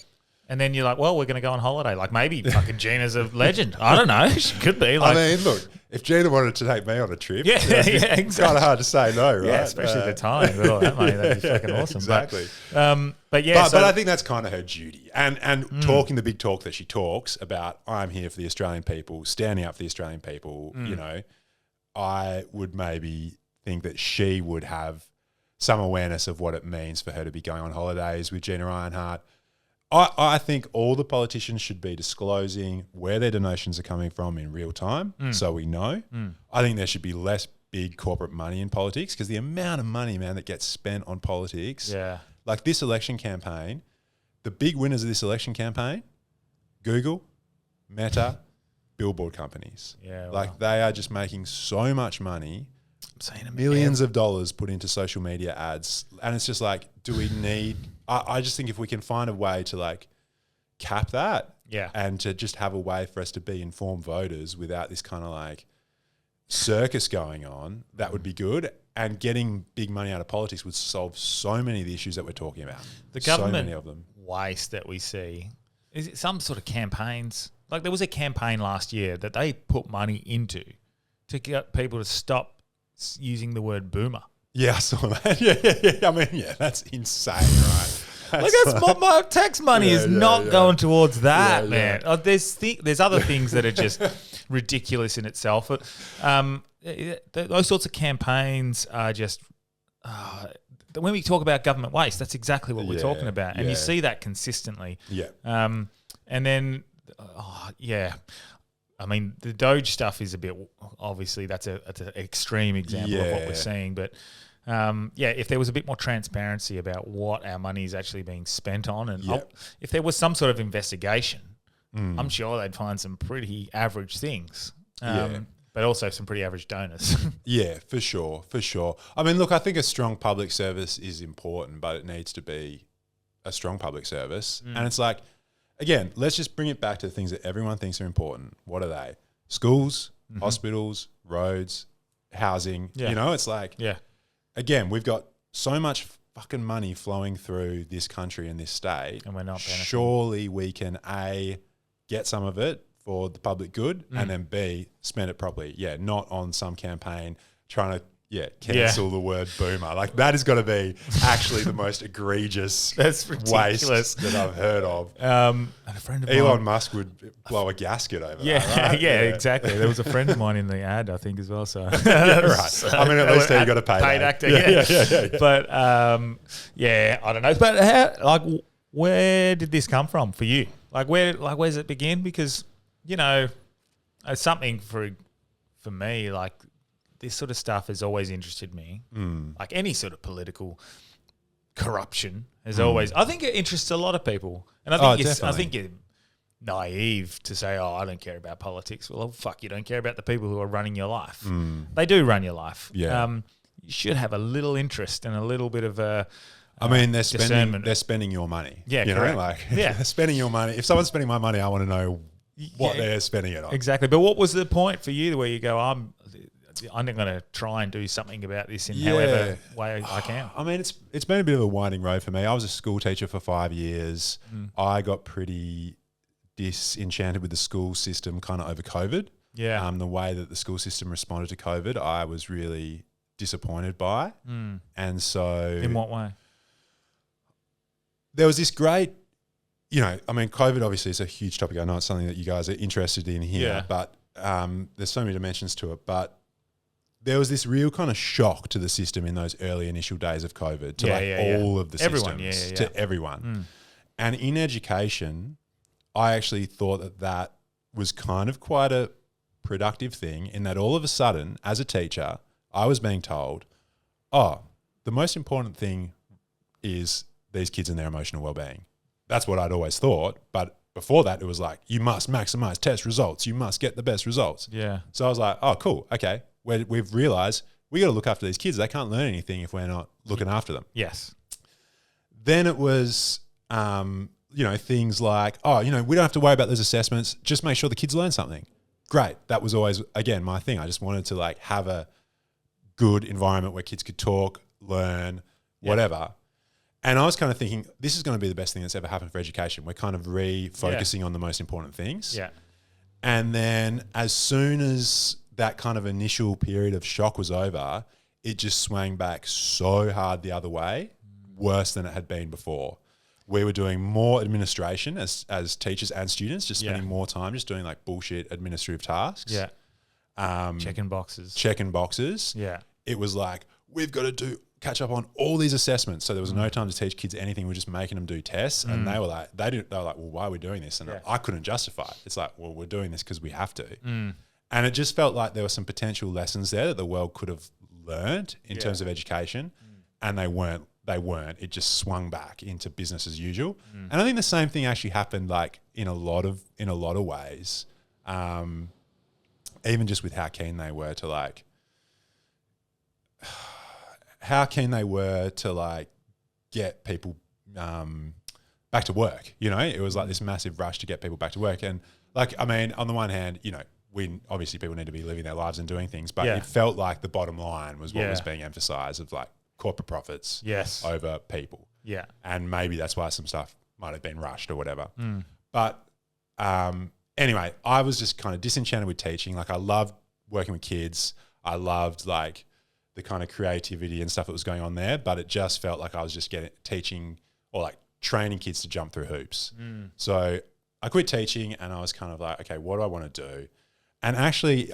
And then you're like, well, we're going to go on holiday. Like maybe fucking Gina's a legend. I don't know. She could be. Like, I mean, look, if Gina wanted to take me on a trip, yeah, it's kind of hard to say no, right? Yeah, especially the time with all that money. That'd be fucking awesome. Exactly. But yeah, But I think that's kind of her duty. And talking the big talk that she talks about, I'm here for the Australian people, standing up for the Australian people, I would maybe think that she would have some awareness of what it means for her to be going on holidays with Gina Reinhart. I think all the politicians should be disclosing where their donations are coming from in real time so we know. I think there should be less big corporate money in politics because the amount of money, man, that gets spent on politics, like this election campaign, the big winners of this election campaign, Google, Meta, billboard companies. Yeah, like they are just making so much money. I'm saying Millions of dollars put into social media ads. And it's just like, do we need... I just think if we can find a way to like cap that and to just have a way for us to be informed voters without this kind of like circus going on, that would be good. And getting big money out of politics would solve so many of the issues that we're talking about. The government so many of them. waste that we see, is it some sort of campaigns? Like there was a campaign last year that they put money into to get people to stop using the word boomer. Yeah, I saw that. Yeah. I mean, that's insane, right? That's my tax money is not going towards that, man. Oh, there's other things that are just ridiculous in itself. Those sorts of campaigns are just when we talk about government waste, that's exactly what we're talking about, and you see that consistently. Yeah. And then, I mean, the Doge stuff is a bit obviously that's an extreme example of what we're seeing, but. If there was a bit more transparency about what our money is actually being spent on, and if there was some sort of investigation, I'm sure they'd find some pretty average things, but also some pretty average donors. Yeah, for sure. I mean, look, I think a strong public service is important, but it needs to be a strong public service. And it's like, again, let's just bring it back to the things that everyone thinks are important. What are they? Schools, hospitals, roads, housing. It's like... Again, we've got so much fucking money flowing through this country and this state. And we're not benefiting. Surely we can, A, get some of it for the public good and then B, spend it properly. Yeah, not on some campaign trying to, cancel the word boomer. Like that has got to be actually the most egregious That's ridiculous. waste that I've heard of. And a friend of Elon mine, Musk would blow a gasket over that, right? Exactly. There was a friend of mine in the ad, I think, as well. So right. I mean, at least you got a paid actor. Yeah. But I don't know. But where did this come from for you? Where does it begin? Because it's something for me. Like this sort of stuff has always interested me. Like any sort of political corruption has always. I think it interests a lot of people, and I think you're naive to say, "Oh, I don't care about politics." Well, fuck, you don't care about the people who are running your life. They do run your life. Yeah. You should have a little interest and a little bit of a. I mean, they're spending your money. Yeah, correct. They're spending your money. If someone's spending my money, I want to know what they're spending it on. Exactly. But what was the point for you where you go, I'm going to try and do something about this in however way I can? I mean, it's been a bit of a winding road for me. I was a school teacher for 5 years. I got pretty disenchanted with the school system kind of over COVID. Yeah. The way that the school system responded to COVID, I was really disappointed by. And so... In what way? There was this great... I mean, COVID obviously is a huge topic. I know it's something that you guys are interested in here, but there's so many dimensions to it. But there was this real kind of shock to the system in those early initial days of COVID to all of the Everyone, systems, to everyone. And in education, I actually thought that was kind of quite a productive thing in that all of a sudden, as a teacher, I was being told, oh, the most important thing is these kids and their emotional well-being. That's what I'd always thought. But before that, it was like, you must maximize test results. You must get the best results. Yeah. So I was like, oh, cool. Okay. We've realized we got to look after these kids. They can't learn anything if we're not looking after them. Yes. Then it was, things like, we don't have to worry about those assessments. Just make sure the kids learn something. Great. That was always, again, my thing. I just wanted to like have a good environment where kids could talk, learn, whatever. And I was kind of thinking, this is going to be the best thing that's ever happened for education. We're kind of refocusing on the most important things. Yeah. And then as soon as that kind of initial period of shock was over, it just swang back so hard the other way, worse than it had been before. We were doing more administration as teachers and students, just spending more time just doing like bullshit administrative tasks. Yeah. Checking boxes. Yeah. It was like, we've got to catch up on all these assessments. So there was no time to teach kids anything. We're just making them do tests. And they were like, well, why are we doing this? And I couldn't justify it. It's like, well, we're doing this because we have to. And it just felt like there were some potential lessons there that the world could have learned in terms of education. And they weren't. It just swung back into business as usual. And I think the same thing actually happened like in a lot of ways. Even just with how keen they were to get people back to work. It was like this massive rush to get people back to work. And on the one hand, we obviously people need to be living their lives and doing things, but it felt like the bottom line was what was being emphasized of like corporate profits over people. Yeah. And maybe that's why some stuff might have been rushed or whatever. But anyway, I was just kind of disenchanted with teaching. Like I loved working with kids. I loved like the kind of creativity and stuff that was going on there, but it just felt like I was just teaching or like training kids to jump through hoops. So I quit teaching and I was kind of like, okay, what do I want to do? And actually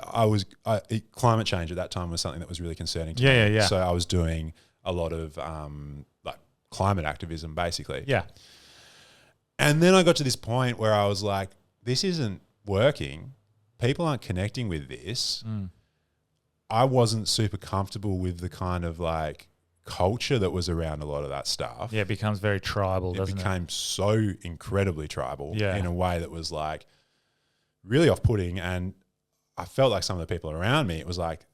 climate change at that time was something that was really concerning to me. Yeah. So I was doing a lot of like climate activism basically. Yeah. And then I got to this point where I was like, this isn't working. People aren't connecting with this. I wasn't super comfortable with the kind of like culture that was around a lot of that stuff. Yeah, it becomes very tribal, doesn't it? It became so incredibly tribal in a way that was like really off-putting. And I felt like some of the people around me, it was like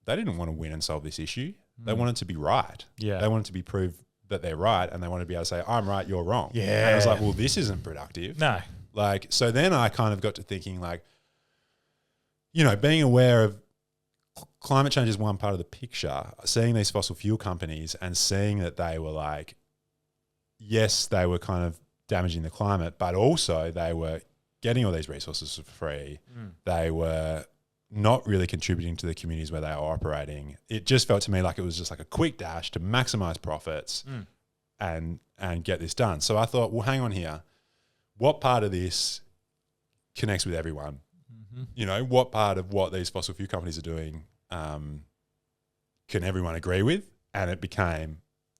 they didn't want to win and solve this issue. They wanted to be right. Yeah. They wanted to be proved that they're right and they wanted to be able to say, I'm right, you're wrong. Yeah. And I was like, well, this isn't productive. No. Like, so then I kind of got to thinking like, being aware of climate change is one part of the picture, seeing these fossil fuel companies and seeing that they were like, yes, they were kind of damaging the climate, but also they were getting all these resources for free. They were not really contributing to the communities where they were operating. It just felt to me like it was just like a quick dash to maximize profits and get this done. So I thought, well, hang on here. What part of this connects with everyone? What part of what these fossil fuel companies are doing can everyone agree with? And it became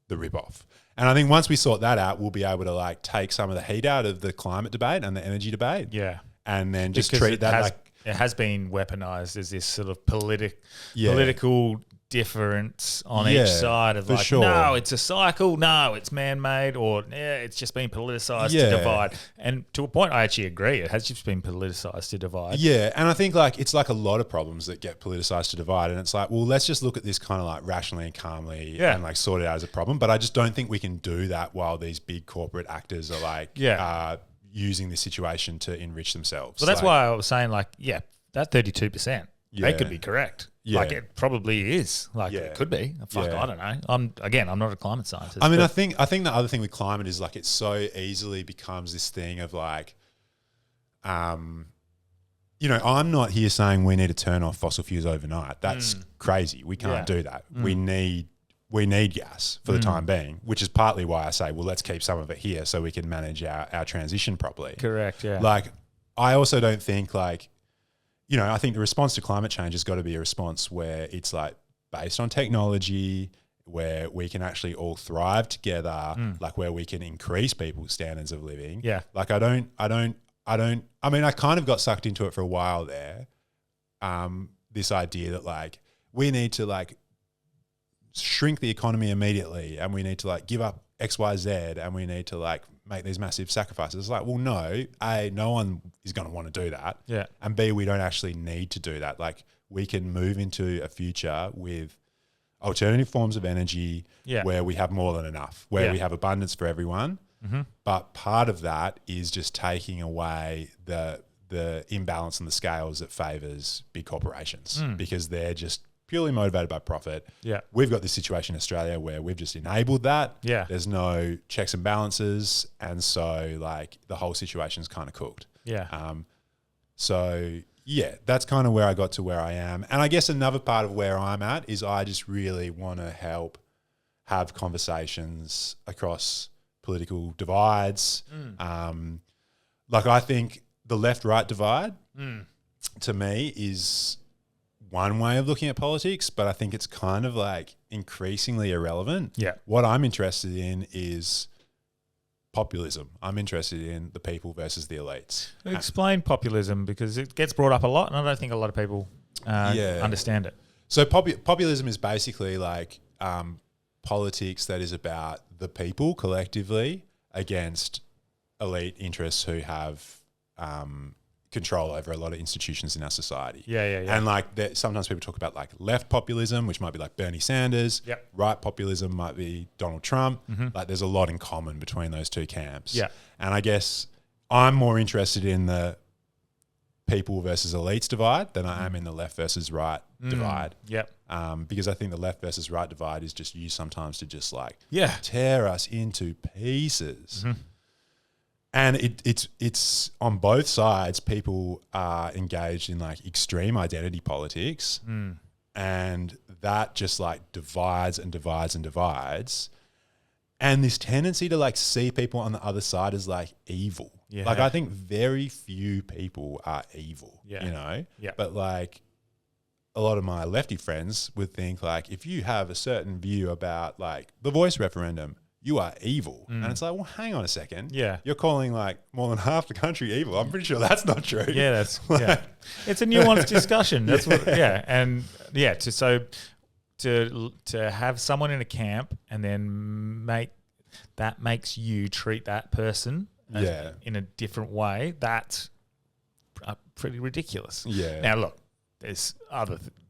the rip-off. And I think once we sort that out, we'll be able to like take some of the heat out of the climate debate and the energy debate. Yeah. And then just treat that like... It has been weaponized as this sort of political difference on each side of like, no, it's a cycle, no, it's man-made, or it's just been politicized to divide. And to a point, I actually agree. It has just been politicized to divide. Yeah, and I think like it's like a lot of problems that get politicized to divide, and it's like, well, let's just look at this kind of like rationally and calmly and like sort it out as a problem. But I just don't think we can do that while these big corporate actors are like using this situation to enrich themselves. Well, that's why I was saying like, that 32%, they could be correct. Yeah. Like it probably is. Like it could be. Fuck, I don't know. I'm not a climate scientist. I mean, I think the other thing with climate is like it so easily becomes this thing of like, I'm not here saying we need to turn off fossil fuels overnight. That's crazy. We can't do that. We need gas for the time being, which is partly why I say, well, let's keep some of it here so we can manage our transition properly. Correct, yeah. Like, I also don't think like, I think the response to climate change has got to be a response where it's like based on technology, where we can actually all thrive together, like where we can increase people's standards of living. Yeah. Like I kind of got sucked into it for a while there. This idea that like we need to like shrink the economy immediately and we need to like give up X, Y, Z and we need to like make these massive sacrifices. It's like, well, no, A, no one is going to want to do that. Yeah. And B, we don't actually need to do that. Like we can move into a future with alternative forms of energy where we have more than enough, where we have abundance for everyone. Mm-hmm. But part of that is just taking away the imbalance in the scales that favours big corporations because they're just purely motivated by profit. Yeah. We've got this situation in Australia where we've just enabled that. Yeah. There's no checks and balances. And so like the whole situation's kind of cooked. Yeah. So yeah, that's kind of where I got to where I am. And I guess another part of where I'm at is I just really want to help have conversations across political divides. Like I think the left-right divide to me is one way of looking at politics, but I think it's kind of like increasingly irrelevant. Yeah. What I'm interested in is populism. I'm interested in the people versus the elites. Explain populism because it gets brought up a lot and I don't think a lot of people understand it. So populism is basically like politics that is about the people collectively against elite interests who have control over a lot of institutions in our society. Yeah. And like sometimes people talk about like left populism, which might be like Bernie Sanders. Yep. Right populism might be Donald Trump. Like there's a lot in common between those two camps. Yeah. And I guess I'm more interested in the people versus elites divide than I am in the left versus right divide. Yep. Because I think the left versus right divide is just used sometimes to just like tear us into pieces. And it's on both sides. People are engaged in like extreme identity politics, and that just like divides and divides and divides. And this tendency to like see people on the other side as like evil. Yeah. Like I think very few people are evil. Yeah. You know. Yeah. But like a lot of my lefty friends would think like if you have a certain view about like the voice referendum, you are evil. And it's like, well, hang on a second. Yeah. You're calling like more than half the country evil. I'm pretty sure that's not true. Yeah, that's It's a nuanced discussion. That's what and to have someone in a camp and then makes you treat that person in a different way, that's pretty ridiculous. Yeah. Now look, there's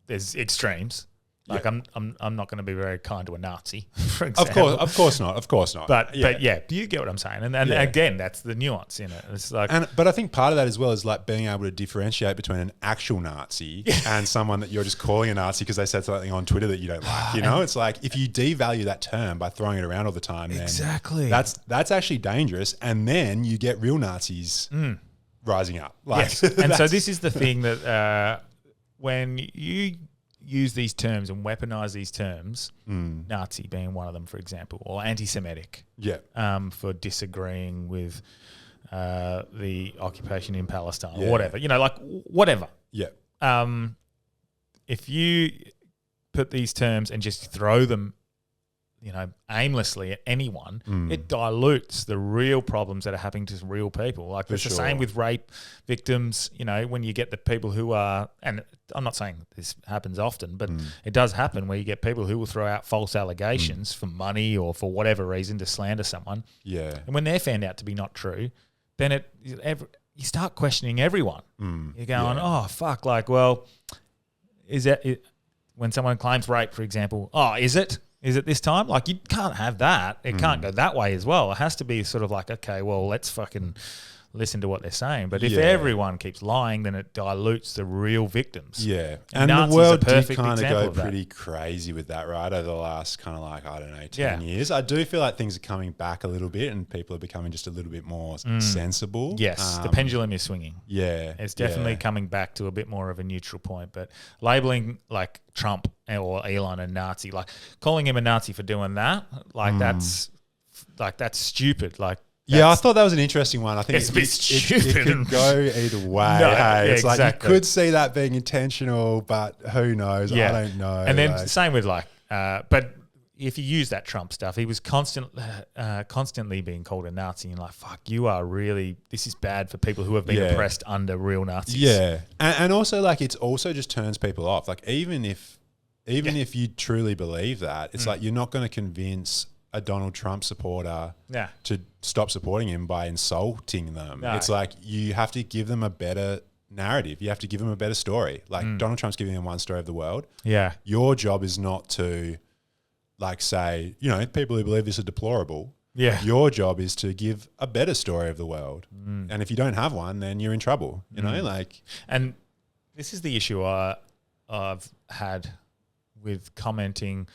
there's extremes. Like I'm not going to be very kind to a Nazi, for example. Of course not. But you get what I'm saying. And again, that's the nuance in it. It's like, but I think part of that as well is like being able to differentiate between an actual Nazi and someone that you're just calling a Nazi because they said something on Twitter that you don't like. You know, it's like if you devalue that term by throwing it around all the time, then that's actually dangerous. And then you get real Nazis rising up. Like, and so this is the thing that when you use these terms and weaponize these terms, Nazi being one of them, for example, or anti-Semitic, for disagreeing with the occupation in Palestine or whatever, like whatever. Yeah. If you put these terms and just throw them, aimlessly at anyone, it dilutes the real problems that are happening to real people. Like it's the same with rape victims, when you get the people who are, and I'm not saying this happens often, but it does happen where you get people who will throw out false allegations for money or for whatever reason to slander someone. Yeah. And when they're found out to be not true, then you start questioning everyone. You're going, oh, fuck, like, well, is that it? When someone claims rape, for example, is it? Is it this time? Like, you can't have that. It can't go that way as well. It has to be sort of like, okay, well, let's fucking listen to what they're saying. But if everyone keeps lying, then it dilutes the real victims. Yeah. And the world did kind of go pretty crazy with that, right? Over the last kind of like, 10 years. I do feel like things are coming back a little bit and people are becoming just a little bit more sensible. Yes, the pendulum is swinging. Yeah. It's definitely coming back to a bit more of a neutral point. But labeling like Trump or Elon a Nazi, like calling him a Nazi for doing that, like that's stupid. Like Yeah, I thought that was an interesting one. I think It's a bit stupid. It could go either way. No, hey? yeah, It's like exactly. you could see that being intentional, but who knows? I don't know. And then like- same with but if you use that Trump stuff, he was constantly being called a Nazi, and like, fuck, you are really, this is bad for people who have been oppressed under real Nazis. Yeah, and also like it's also just turns people off. Like even if you truly believe that, it's like you're not going to convince a Donald Trump supporter to stop supporting him by insulting them. No. It's like you have to give them a better narrative. You have to give them a better story. Like Donald Trump's giving them one story of the world. Yeah. Your job is not to like say, people who believe this are deplorable. Yeah. Your job is to give a better story of the world. And if you don't have one, then you're in trouble. And this is the issue I've had with commenting.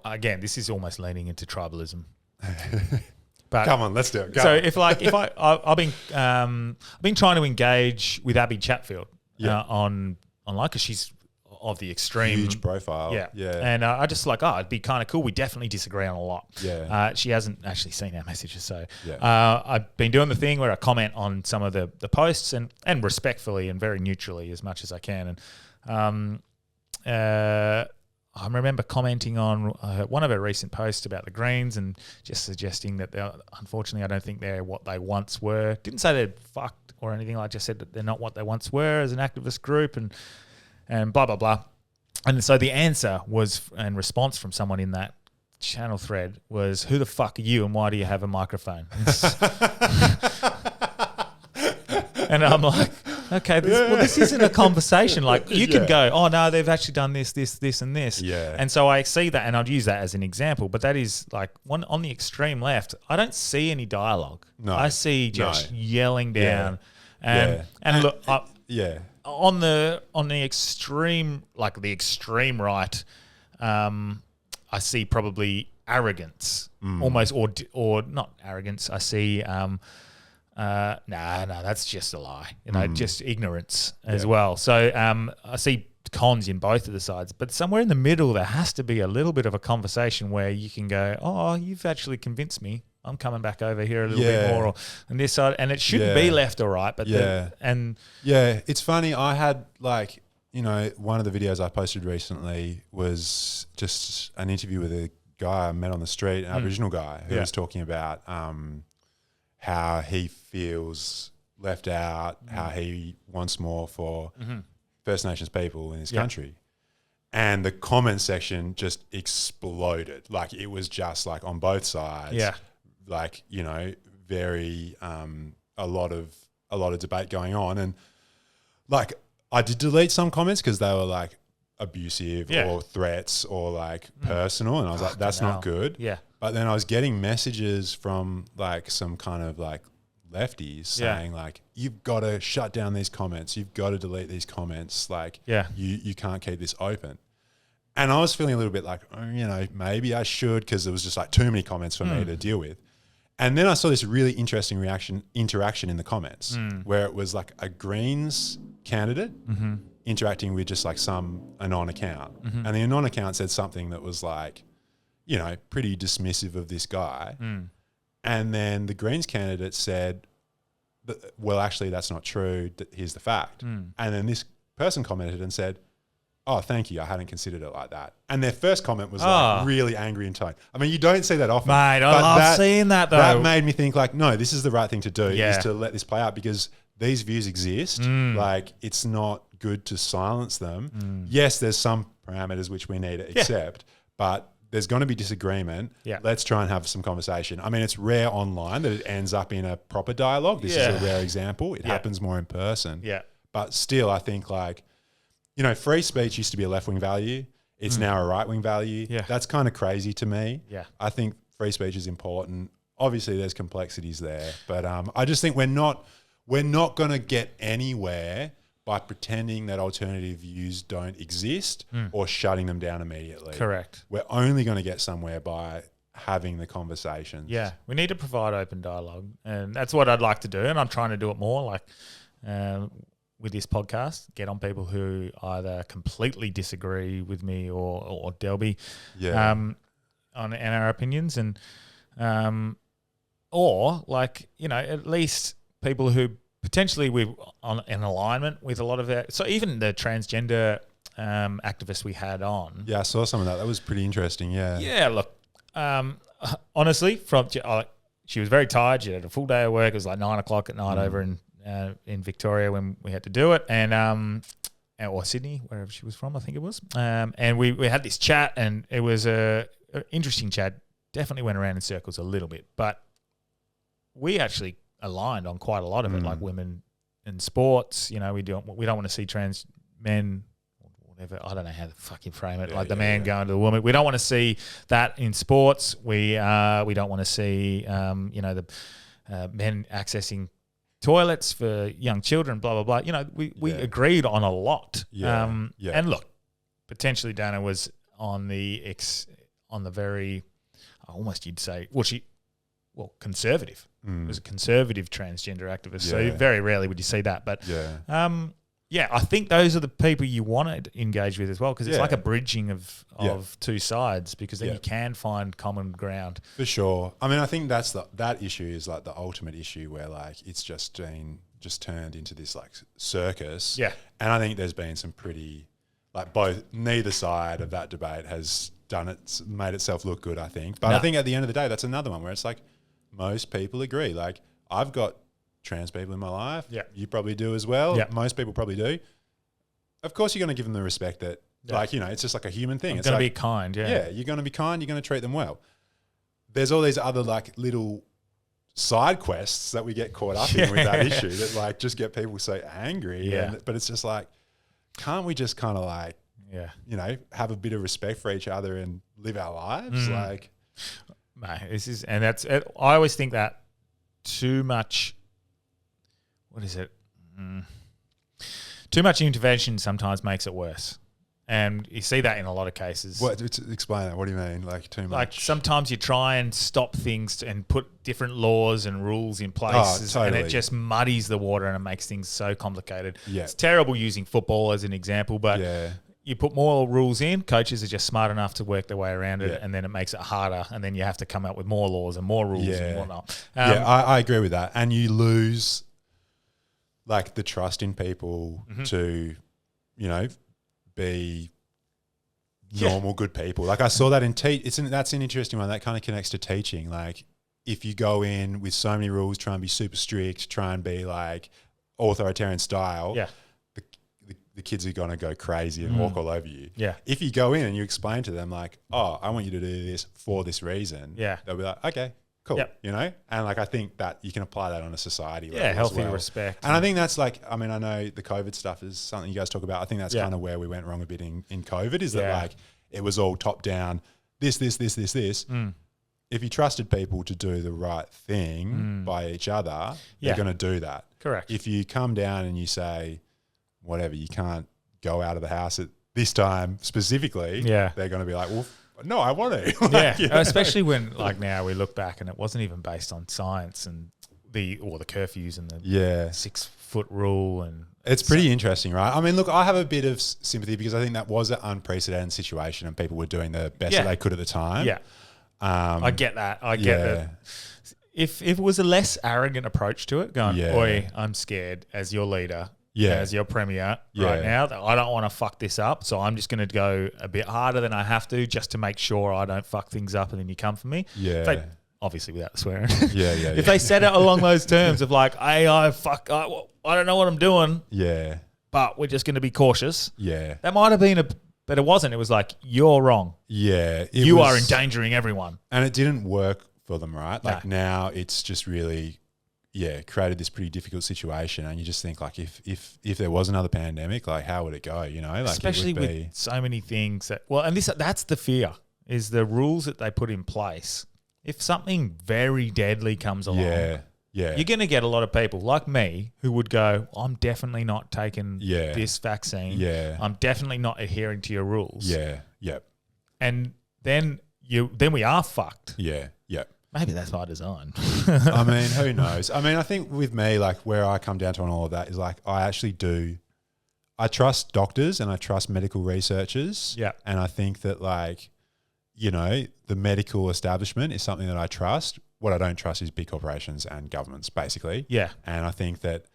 Again, this is almost leaning into tribalism. But Come on, let's do it. Go. So I've been trying to engage with Abby Chatfield online because she's of the extreme huge profile. Yeah. And I just it'd be kind of cool. We definitely disagree on a lot. Yeah. She hasn't actually seen our messages, so Yeah. I've been doing the thing where I comment on some of the posts and respectfully and very neutrally as much as I can. And I remember commenting on one of her recent posts about the Greens and just suggesting that unfortunately I don't think they're what they once were. Didn't say they're fucked or anything. I just said that they're not what they once were as an activist group and blah, blah, blah. And so the answer was, and response from someone in that channel thread was, who the fuck are you and why do you have a microphone? And I'm like, okay, this isn't a conversation. Like you can go, oh no, they've actually done this, and this. Yeah. And so I see that, and I'd use that as an example. But that is like one on the extreme left. I don't see any dialogue. No. I see just yelling down. Yeah. And look, Yeah. on the extreme, like the extreme right, I see probably arrogance, almost, or not arrogance. I see. No, that's just a lie. Just ignorance as well. So I see cons in both of the sides, but somewhere in the middle there has to be a little bit of a conversation where you can go, oh, you've actually convinced me. I'm coming back over here a little bit more on this side, and it shouldn't be left or right. But it's funny. I had one of the videos I posted recently was just an interview with a guy I met on the street, an Aboriginal guy who was talking about how he feels left out, how he wants more for First Nations people in his country. And the comment section just exploded. Like it was just like on both sides. Yeah. Like, very a lot of debate going on. And like I did delete some comments because they were like abusive or threats or like personal, and I was like, that's not good. Yeah. But then I was getting messages from like some kind of like lefties saying like, you've got to shut down these comments. You've got to delete these comments. Like you can't keep this open. And I was feeling a little bit like, maybe I should, because there was just like too many comments for me to deal with. And then I saw this really interesting interaction in the comments where it was like a Greens candidate interacting with just like some Anon account. And the Anon account said something that was like, pretty dismissive of this guy. And then the Greens candidate said, well, actually, that's not true. Here's the fact. And then this person commented and said, oh, thank you. I hadn't considered it like that. And their first comment was like really angry in tone. I mean, you don't see that often. Mate, I love seeing that though. That made me think like, no, this is the right thing to do is to let this play out, because these views exist. Like it's not good to silence them. Yes, there's some parameters which we need to accept, but there's going to be disagreement. Let's try and have some conversation. I mean, it's rare online that it ends up in a proper dialogue. This is a rare example. It happens more in person. But still, I think like, free speech used to be a left-wing value. It's now a right-wing value. That's kind of crazy to me. I think free speech is important. Obviously, there's complexities there. But I just think we're not going to get anywhere by pretending that alternative views don't exist or shutting them down immediately. Correct. We're only going to get somewhere by having the conversations. Yeah, we need to provide open dialogue, and that's what I'd like to do, and I'm trying to do it more, like with this podcast, get on people who either completely disagree with me or Delby on our opinions, and or like, at least people who potentially we're on an alignment with a lot of our, so even the transgender activists we had on. Yeah, I saw some of that. That was pretty interesting. Yeah. Yeah, look, honestly, she was very tired. She had a full day of work. It was like 9 o'clock at night over in Victoria when we had to do it, and or Sydney, wherever she was from, I think it was. And we had this chat, and it was a interesting chat. Definitely went around in circles a little bit, but we actually aligned on quite a lot of it, like women in sports. We don't want to see trans men. Whatever, I don't know how to fucking frame it. The man going to the woman. We don't want to see that in sports. We don't want to see the men accessing toilets for young children. Blah blah blah. We agreed on a lot. And look, potentially Dana was on the very, almost you'd say, conservative. It was a conservative transgender activist. So very rarely would you see that, but I think those are the people you want to engage with as well, because it's like a bridging of two sides, because then you can find common ground. For sure. I mean, I think that issue is like the ultimate issue where like it's just turned into this like circus. Yeah. And I think there's been some pretty neither side of that debate has made itself look good, I think. But I think at the end of the day, that's another one where it's like most people agree. Like I've got trans people in my life. Yeah. You probably do as well. Yeah. Most people probably do. Of course, you're going to give them the respect that, it's just like a human thing. It's going to be kind. Yeah. Yeah. You're going to be kind. You're going to treat them well. There's all these other like little side quests that we get caught up in with that issue that like just get people so angry. Yeah. But it's just like, can't we just kind of like, have a bit of respect for each other and live our lives? Like, mate, I always think that too much. What is it? Too much intervention sometimes makes it worse. And you see that in a lot of cases. Explain that. What do you mean? Like too much? Like sometimes you try and stop things and put different laws and rules in place, totally. and it just muddies the water and it makes things so complicated. Yeah. It's terrible using football as an example, but you put more rules in, coaches are just smart enough to work their way around it, and then it makes it harder, and then you have to come up with more laws and more rules and whatnot. I agree with that. And you lose like the trust in people to, be normal, good people. Like I saw that in that's an interesting one that kind of connects to teaching. Like if you go in with so many rules, try and be super strict, try and be like authoritarian style, the kids are going to go crazy and walk all over you. Yeah. If you go in and you explain to them like, oh, I want you to do this for this reason. Yeah. They'll be like, okay, cool. Yep. And like, I think that you can apply that on a society level. Yeah. Healthy as well. Respect. And I think that's like, I mean, I know the COVID stuff is something you guys talk about. I think that's kind of where we went wrong a bit in COVID is that like, it was all top down, this. If you trusted people to do the right thing by each other, they're going to do that. Correct. If you come down and you say, whatever, you can't go out of the house at this time specifically, they're going to be like, well, no, I want to. Especially when like now we look back and it wasn't even based on science and the curfews and the 6 foot rule. And it's pretty interesting, right? I mean, look, I have a bit of sympathy because I think that was an unprecedented situation and people were doing the best that they could at the time. Yeah. I get that. I get that. If it was a less arrogant approach to it, going, oi, I'm scared as your leader, as your premier right now, that I don't want to fuck this up, so I'm just going to go a bit harder than I have to just to make sure I don't fuck things up and then you come for me. Yeah. Obviously without swearing. If they said it along those terms of like, hey, I don't know what I'm doing. Yeah. But we're just going to be cautious. Yeah. That might have been but it wasn't. It was like, you're wrong. Yeah. You are endangering everyone. And it didn't work for them, right? Like now it's just really, created this pretty difficult situation. And you just think like, if there was another pandemic, like how would it go? Like especially it would with so many things that's the fear is the rules that they put in place. If something very deadly comes along, you're going to get a lot of people like me who would go, I'm definitely not taking this vaccine. Yeah. I'm definitely not adhering to your rules. Yeah. Yep. And then we are fucked. Yeah. Yep. Maybe that's by design. I mean, who knows? I mean, I think with me, like where I come down to on all of that is like, I trust doctors and I trust medical researchers. Yeah. And I think that like, the medical establishment is something that I trust. What I don't trust is big corporations and governments, basically. Yeah. And I think that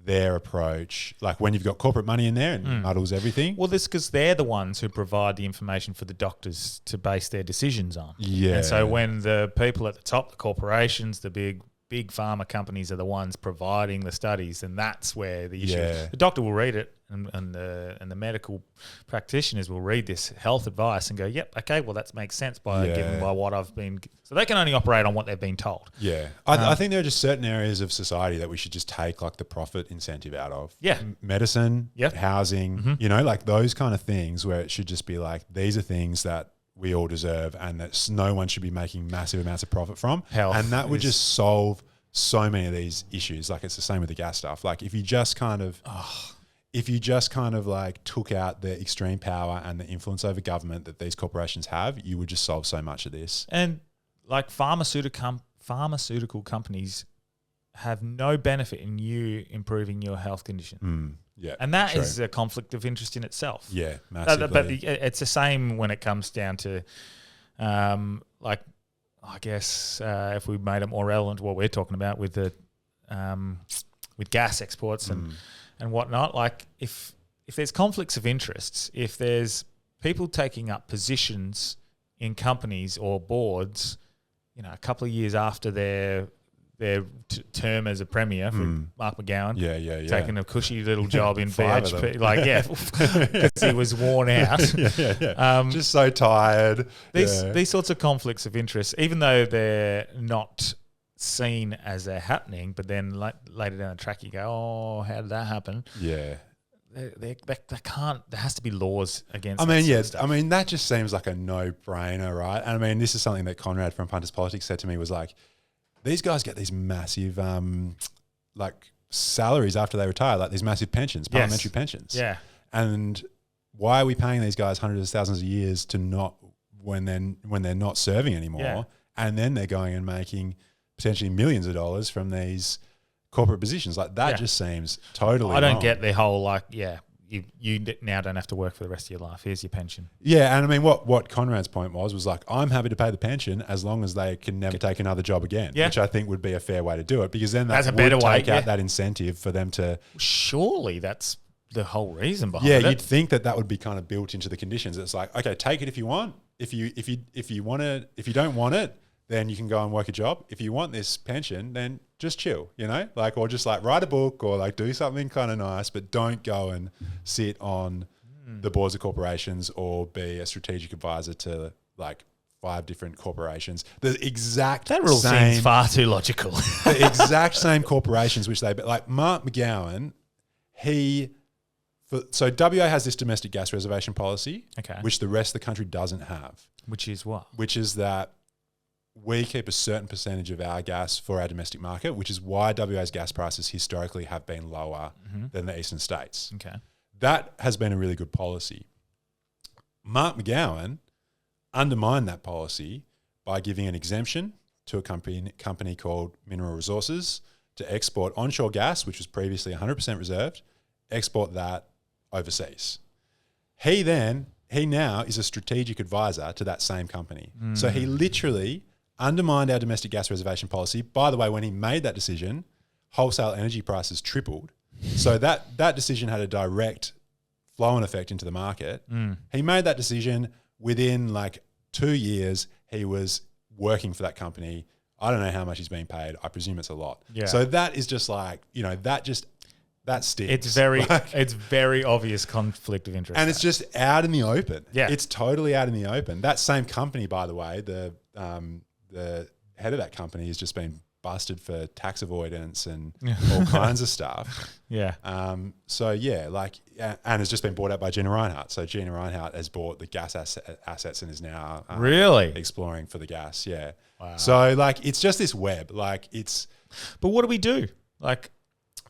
their approach, like when you've got corporate money in there and muddles everything. Well, this because they're the ones who provide the information for the doctors to base their decisions on. Yeah. And so when the people at the top, the corporations, the big pharma companies are the ones providing the studies, and that's where the issue is. The doctor will read it, and the medical practitioners will read this health advice and go, yep, okay, well, that makes sense by what I've been. So they can only operate on what they've been told. Yeah. I think there are just certain areas of society that we should just take like the profit incentive out of. Yeah. Medicine, housing, like those kind of things where it should just be like, these are things that we all deserve and that no one should be making massive amounts of profit from. Health and that would just solve so many of these issues. Like it's the same with the gas stuff. Like if you just kind of like took out the extreme power and the influence over government that these corporations have, you would just solve so much of this. And like pharmaceutical companies have no benefit in you improving your health condition. Yeah, and that is a conflict of interest in itself. Yeah, massively. But it's the same when it comes down to, like, I guess if we made it more relevant to what we're talking about with the, with gas exports and whatnot. Like, if there's conflicts of interests, if there's people taking up positions in companies or boards, a couple of years after their term as a premier for Mark McGowan. Taking a cushy little job in BHP. Because he was worn out. Just so tired. These sorts of conflicts of interest, even though they're not seen as they're happening, but then later down the track you go, oh, how did that happen? Yeah. They can't. There has to be laws against. That just seems like a no-brainer, right? And I mean, this is something that Conrad from Punters Politics said to me was like, these guys get these massive, like salaries after they retire, like these massive pensions, parliamentary pensions. Yeah. And why are we paying these guys hundreds of thousands of years to not when they're not serving anymore? Yeah. And then they're going and making potentially millions of dollars from these corporate positions. Like that just seems totally I don't wrong. get the whole you now don't have to work for the rest of your life. Here's your pension. Yeah, and I mean what Conrad's point was like, I'm happy to pay the pension as long as they can never take another job again, which I think would be a fair way to do it, because then that's a would better way, take out that incentive for them to. Surely that's the whole reason behind it. Yeah, you'd think that would be kind of built into the conditions. It's like, okay, take it if you want. If you want it, if you don't want it, then you can go and work a job. If you want this pension, then just chill, or just like write a book or like do something kind of nice, but don't go and sit on the boards of corporations or be a strategic advisor to like 5 different corporations. The exact that rule seems far too logical. The exact same corporations, which like Mark McGowan, so WA has this domestic gas reservation policy, which the rest of the country doesn't have. Which is what? Which is that we keep a certain percentage of our gas for our domestic market, which is why WA's gas prices historically have been lower than the eastern states. Okay. That has been a really good policy. Mark McGowan undermined that policy by giving an exemption to a company called Mineral Resources to export onshore gas, which was previously 100% reserved, export that overseas. He now is a strategic advisor to that same company. So he literally undermined our domestic gas reservation policy. By the way, when he made that decision, wholesale energy prices tripled. So that decision had a direct flow-on effect into the market. He made that decision within like 2 years. He was working for that company. I don't know how much he's being paid. I presume it's a lot. Yeah. So that is just like, that sticks. It's very obvious conflict of interest. And it's just out in the open. Yeah. It's totally out in the open. That same company, by the way, the head of that company has just been busted for tax avoidance and all kinds of stuff. Yeah. And has just been bought out by Gina Reinhardt. So Gina Reinhardt has bought the gas assets and is now really exploring for the gas. Yeah. Wow. So like, it's just this web. Like it's. But what do we do? Like,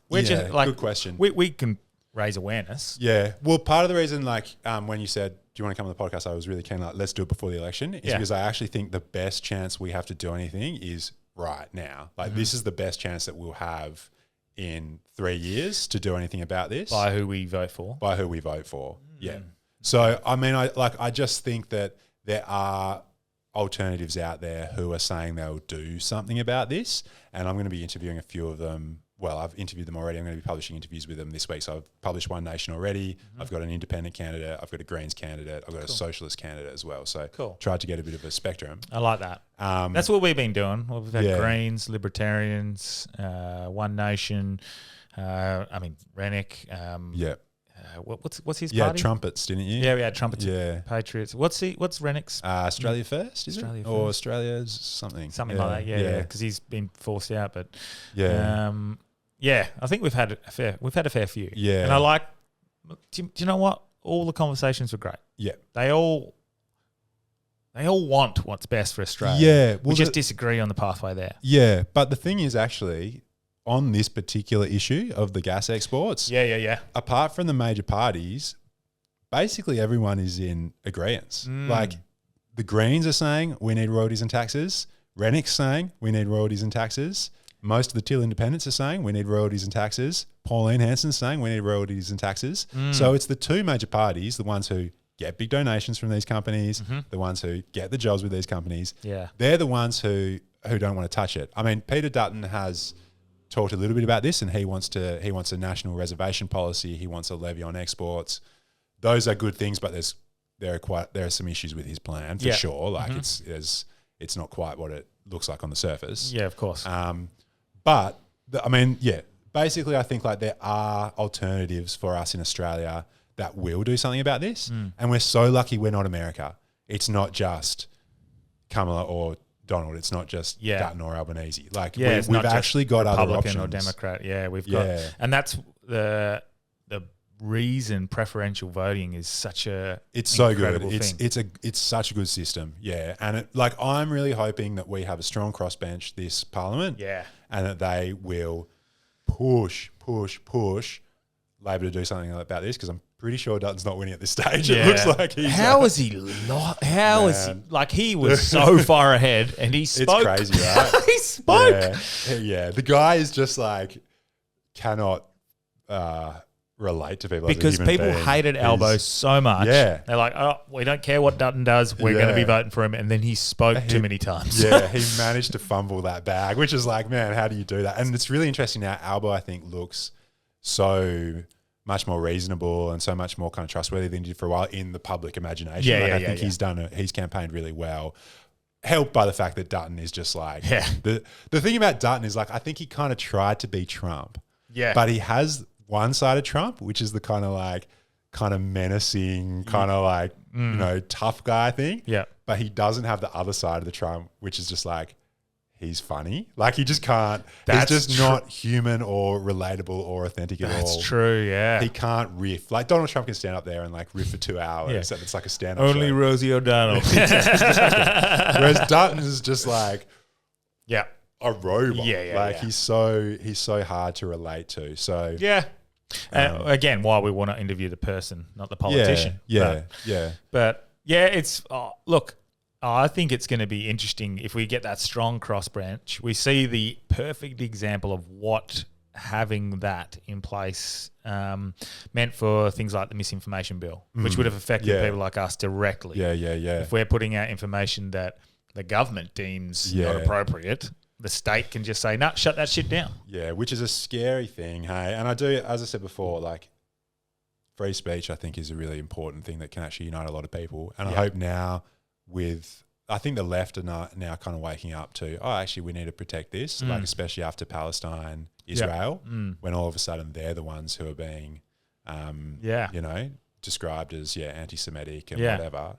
we're just like, good question. We can raise awareness. Yeah. Well, part of the reason, like, when you said, do you want to come on the podcast? I was really keen, like, let's do it before the election, is because I actually think the best chance we have to do anything is right now. Like, this is the best chance that we'll have in 3 years to do anything about this. By who we vote for. Yeah. So, I mean, I just think that there are alternatives out there who are saying they'll do something about this, and I'm going to be interviewing a few of them. Well, I've interviewed them already. I'm going to be publishing interviews with them this week. So I've published One Nation already. I've got an independent candidate. I've got a Greens candidate. I've got a socialist candidate as well. So tried to get a bit of a spectrum. I like that. That's what we've been doing. We've had Greens, Libertarians, One Nation. Rennick. What's his party? Yeah, Trumpets, didn't you? Yeah, we had Trumpets. Yeah. Patriots. What's Rennick's? Australia First, is Australia it? First. Or Australia's something. Something like that, yeah. Because he's been forced out. But I think we've had a fair few. Yeah. And I like, do you know what? All the conversations were great. Yeah. They all want what's best for Australia. Yeah. We just disagree on the pathway there. Yeah. But the thing is actually, on this particular issue of the gas exports, apart from the major parties, basically everyone is in agreement. Like the Greens are saying we need royalties and taxes. Rennick's saying we need royalties and taxes. Most of the Till independents are saying we need royalties and taxes. Pauline Hanson's saying we need royalties and taxes. So it's the two major parties, the ones who get big donations from these companies, the ones who get the jobs with these companies. Yeah. They're the ones who don't want to touch it. I mean, Peter Dutton has talked a little bit about this, and he wants a national reservation policy. He wants a levy on exports. Those are good things, but there are some issues with his plan for sure. Like it's not quite what it looks like on the surface. Yeah, of course. Basically, I think like there are alternatives for us in Australia that will do something about this, and we're so lucky we're not America. It's not just Kamala or Donald. It's not just Dutton or Albanese. Like we've actually got other options. Republican or Democrat. Yeah, we've got, and that's the reason preferential voting is such a so good. Thing. It's such a good system. Yeah, and I'm really hoping that we have a strong crossbench this Parliament. Yeah, and that they will push Labor to do something about this, because I'm pretty sure Dutton's not winning at this stage. Yeah. It looks like he's is he not? How is he? Like, he was so far ahead, and he spoke. It's crazy, right? He spoke. Yeah. The guy is just like cannot relate to people because as a human people being. hated Albo so much. Yeah, they're like, oh, we don't care what Dutton does. We're going to be voting for him. And then he spoke too many times. Yeah, he managed to fumble that bag, which is like, man, how do you do that? And it's really interesting now. Albo, I think, looks so much more reasonable and so much more kind of trustworthy than he did for a while in the public imagination. I think he's campaigned really well, helped by the fact that Dutton is just like the thing about Dutton is like, I think he kind of tried to be Trump. Yeah. But he has one side of Trump, which is the kind of menacing, kind of like, you know, tough guy thing. Yeah. But he doesn't have the other side of the Trump, which is just like, he's funny. Like, he just can't. He's just not human or relatable or authentic at all. That's true, yeah. He can't riff. Like, Donald Trump can stand up there and like riff for 2 hours. Yeah. It's like a stand-up Only show. Rosie O'Donnell. Whereas Dutton is just like a robot. He's so hard to relate to. So again, why we want to interview the person, not the politician. But it's look. I think it's going to be interesting if we get that strong cross branch. We see the perfect example of what having that in place meant for things like the misinformation bill, which would have affected people like us directly. If we're putting out information that the government deems not appropriate, the state can just say, "No, shut that shit down." Yeah, which is a scary thing, hey. And I do, as I said before, like, free speech, I think, is a really important thing that can actually unite a lot of people. And I hope now, I think the left are now kind of waking up to, actually, we need to protect this, like, especially after Palestine, Israel, when all of a sudden they're the ones who are being, you know, described as anti-Semitic and whatever.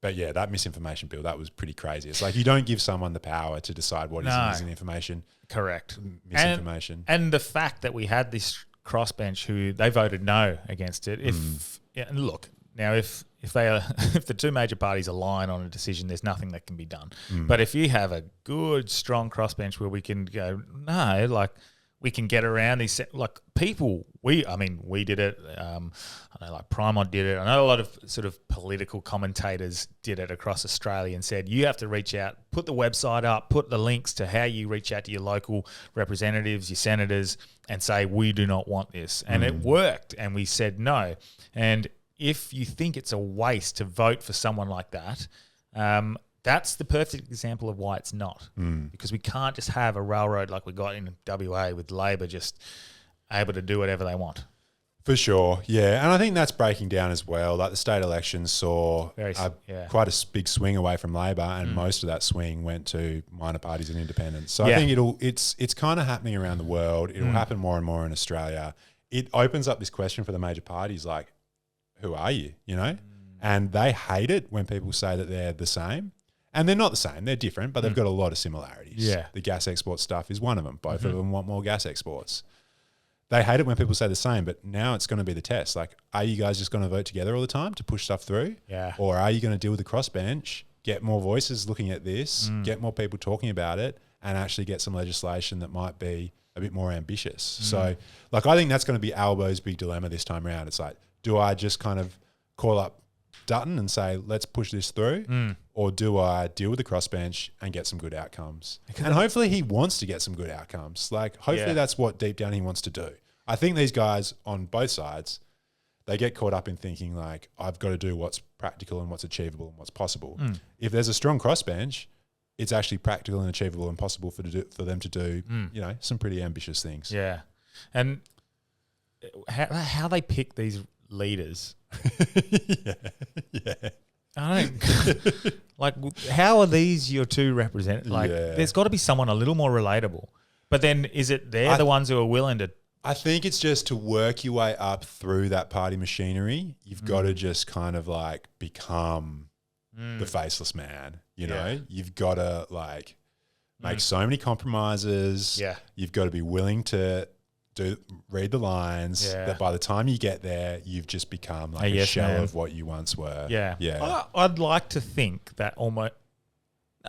But that misinformation bill, that was pretty crazy. It's like, you don't give someone the power to decide what is misinformation. Correct. Misinformation. And the fact that we had this crossbench who they voted no against it. And look, now if the two major parties align on a decision, there's nothing that can be done. But if you have a good, strong crossbench where we can go, no, like, we can get around these, like, people. We did it. I know, like, Primod did it. I know a lot of sort of political commentators did it across Australia and said, you have to reach out, put the website up, put the links to how you reach out to your local representatives, your senators, and say, we do not want this. And it worked. And we said no. And if you think it's a waste to vote for someone like that, that's the perfect example of why it's not. Because we can't just have a railroad like we got in WA with Labor just able to do whatever they want. For sure, yeah. And I think that's breaking down as well. Like the state elections saw quite a big swing away from Labor, and most of that swing went to minor parties and independents. So I think it's kind of happening around the world. It'll happen more and more in Australia. It opens up this question for the major parties, like, who are you, you know? And they hate it when people say that they're the same. And they're not the same. They're different, but they've got a lot of similarities. Yeah. The gas export stuff is one of them. Both of them want more gas exports. They hate it when people say the same, but now it's going to be the test. Like, are you guys just going to vote together all the time to push stuff through? Yeah. Or are you going to deal with the crossbench, get more voices looking at this, get more people talking about it, and actually get some legislation that might be a bit more ambitious? So, like, I think that's going to be Albo's big dilemma this time around. It's like, do I just kind of call up Dutton and say, let's push this through? Or do I deal with the crossbench and get some good outcomes? And hopefully he wants to get some good outcomes. Like, hopefully that's what deep down he wants to do. I think these guys on both sides, they get caught up in thinking like, I've got to do what's practical and what's achievable and what's possible. If there's a strong crossbench, it's actually practical and achievable and possible for them to do, you know, some pretty ambitious things. Yeah. And how they pick these leaders. I don't like. How are these your two representatives? Like, there's got to be someone a little more relatable. But then, is it they're the ones who are willing to? I think it's just to work your way up through that party machinery. You've got to just kind of like become the faceless man. You know, you've got to like make so many compromises. Yeah, you've got to be willing to read the lines, that by the time you get there, you've just become like a shell of what you once were. Yeah. I'd like to think that almost.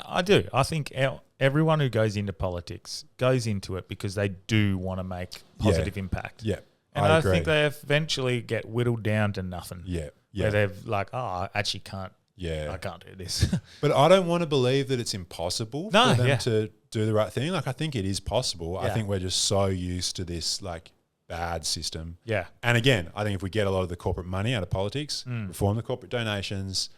I do. I think everyone who goes into politics goes into it because they do want to make positive impact. Yeah. And I think they eventually get whittled down to nothing. Yeah. Where they're like, oh, I actually can't. Yeah. I can't do this. But I don't want to believe that it's impossible for them to do the right thing. Like, I think it is possible. I think we're just so used to this like bad system. Yeah. And again, I think if we get a lot of the corporate money out of politics, reform the corporate donations,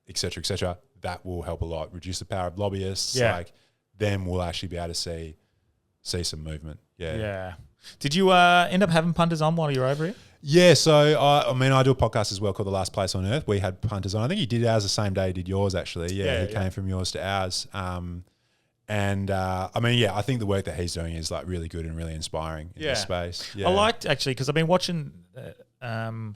et cetera, that will help a lot. Reduce the power of lobbyists. Yeah. Like, then we'll actually be able to see some movement. Yeah. Yeah. Did you end up having punters on while you were over here? Yeah, so I do a podcast as well called The Last Place on Earth. We had punters on. I think he did ours the same day he did yours, actually. Yeah, he came from yours to ours. I think the work that he's doing is like really good and really inspiring in this space. Yeah. I liked actually because I've been watching. They've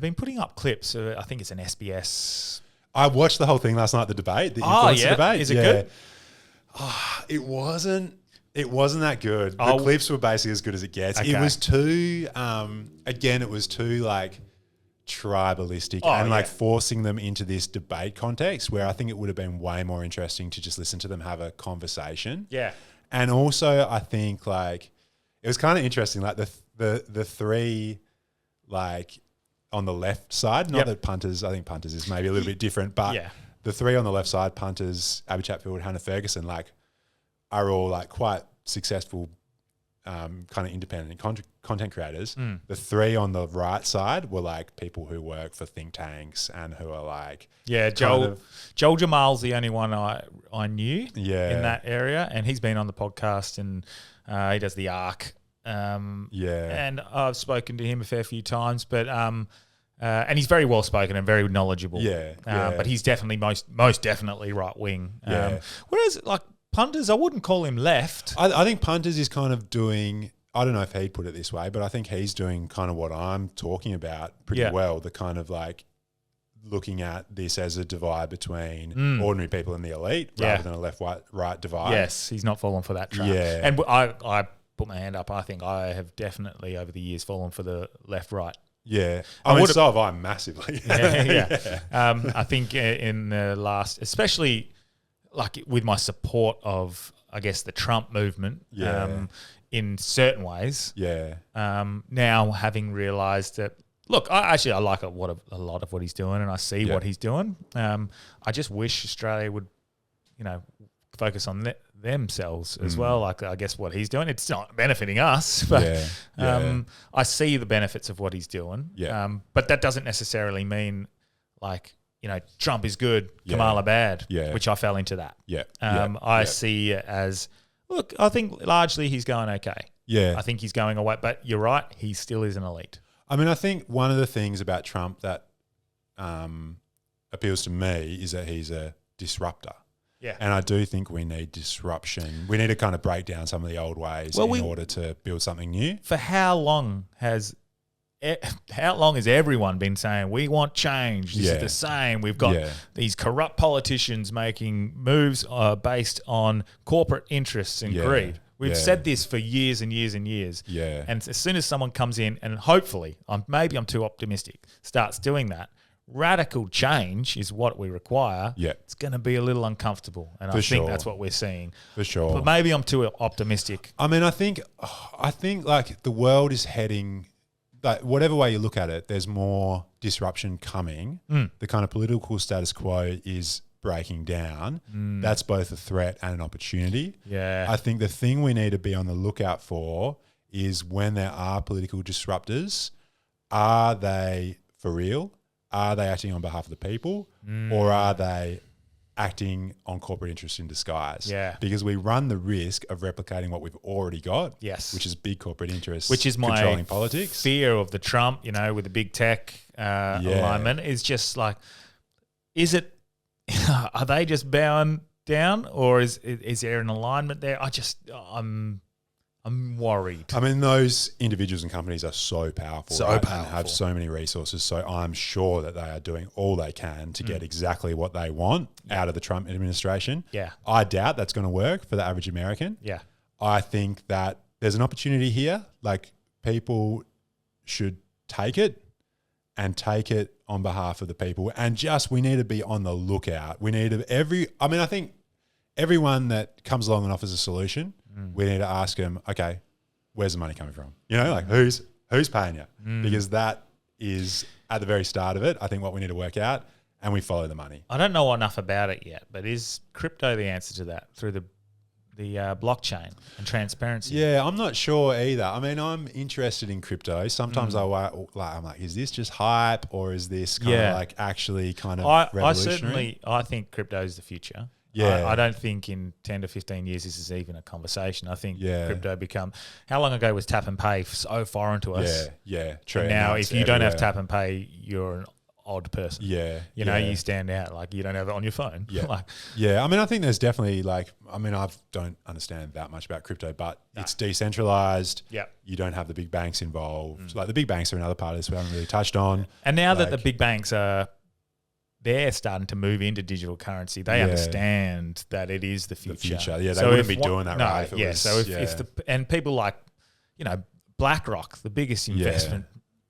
been putting up clips. I think it's an SBS. I watched the whole thing last night. The debate, the influencer debate. Is it good? It wasn't. It wasn't that good. The clips were basically as good as it gets. Okay. It was too, it was too like tribalistic and like forcing them into this debate context where I think it would have been way more interesting to just listen to them have a conversation. Yeah. And also I think like it was kind of interesting, like the three like on the left side, not that punters, I think punters is maybe a little bit different, but the three on the left side, punters, Abby Chatfield, Hannah Ferguson, like are all like quite successful kind of independent content creators. The three on the right side were like people who work for think tanks and who are like... Yeah, Joel Jamal's the only one I knew in that area, and he's been on the podcast and he does the ARC. And I've spoken to him a fair few times, but... and he's very well spoken and very knowledgeable. But he's definitely most definitely right wing. Whereas like punters, I wouldn't call him left. I think punters is kind of doing, I don't know if he'd put it this way, but I think he's doing kind of what I'm talking about pretty well. The kind of like looking at this as a divide between ordinary people and the elite rather than a left-right divide. Yes, he's not fallen for that trap. Yeah. And I put my hand up. I think I have definitely over the years fallen for the left-right. Yeah, I mean, so have I massively. I think in the last, especially like with my support of, I guess, the Trump movement in certain ways. Yeah. Now having realised that, look, I like a lot of what he's doing, and I see what he's doing. I just wish Australia would, focus on themselves as well. Like, I guess what he's doing, it's not benefiting us, but I see the benefits of what he's doing. Yeah. But that doesn't necessarily mean like, Trump is good, Kamala bad, which I fell into that. Yeah. I see it as, look, I think largely he's going okay. Yeah. I think he's going away, but you're right, he still is an elite. I mean, I think one of the things about Trump that appeals to me is that he's a disruptor. Yeah. And I do think we need disruption. We need to kind of break down some of the old ways in order to build something new. For how long has everyone been saying we want change? This is the same. We've got these corrupt politicians making moves based on corporate interests and greed. We've said this for years and years and years. Yeah. And as soon as someone comes in and hopefully, maybe I'm too optimistic, starts doing that, radical change is what we require. Yeah. It's going to be a little uncomfortable. And I think that's what we're seeing. For sure. But maybe I'm too optimistic. I mean, I think like the world is heading, like whatever way you look at it, there's more disruption coming. The kind of political status quo is breaking down. That's both a threat and an opportunity. Yeah. I think the thing we need to be on the lookout for is when there are political disruptors, are they for real? Are they acting on behalf of the people, or are they acting on corporate interests in disguise? Yeah. Because we run the risk of replicating what we've already got, Yes. which is big corporate interests, Which is my controlling politics. fear of the Trump, with the big tech alignment, is just like, are they just bowing down, or is there an alignment there? I'm worried. I mean, those individuals and companies are so powerful, So right, powerful. and have so many resources. So I'm sure that they are doing all they can to get exactly what they want out of the Trump administration. Yeah. I doubt that's going to work for the average American. Yeah. I think that there's an opportunity here. Like, people should take it and take it on behalf of the people. And we need to be on the lookout. We need to, I think everyone that comes along and offers a solution, we need to ask them, okay, where's the money coming from? Like who's paying you? Because that is at the very start of it, I think, what we need to work out, and we follow the money. I don't know enough about it yet, but is crypto the answer to that through the blockchain and transparency? Yeah, I'm not sure either. I mean, I'm interested in crypto. Sometimes I'm like, is this just hype, or is this kind of like actually kind of revolutionary? I think crypto is the future. Yeah. I don't think in 10 to 15 years this is even a conversation. I think crypto how long ago was tap and pay so foreign to us? Yeah, true. And now if you don't have everywhere. tap and pay, you're an odd person. Yeah. You stand out, like you don't have it on your phone. Yeah. Yeah. I mean, I think there's definitely I don't understand that much about crypto, but it's decentralized. Yeah. You don't have the big banks involved. Like, the big banks are another part of this we haven't really touched on. And now that the big banks they're starting to move into digital currency. They understand that it is the future. Yeah, they wouldn't be doing that, right? And people like, BlackRock, the biggest investment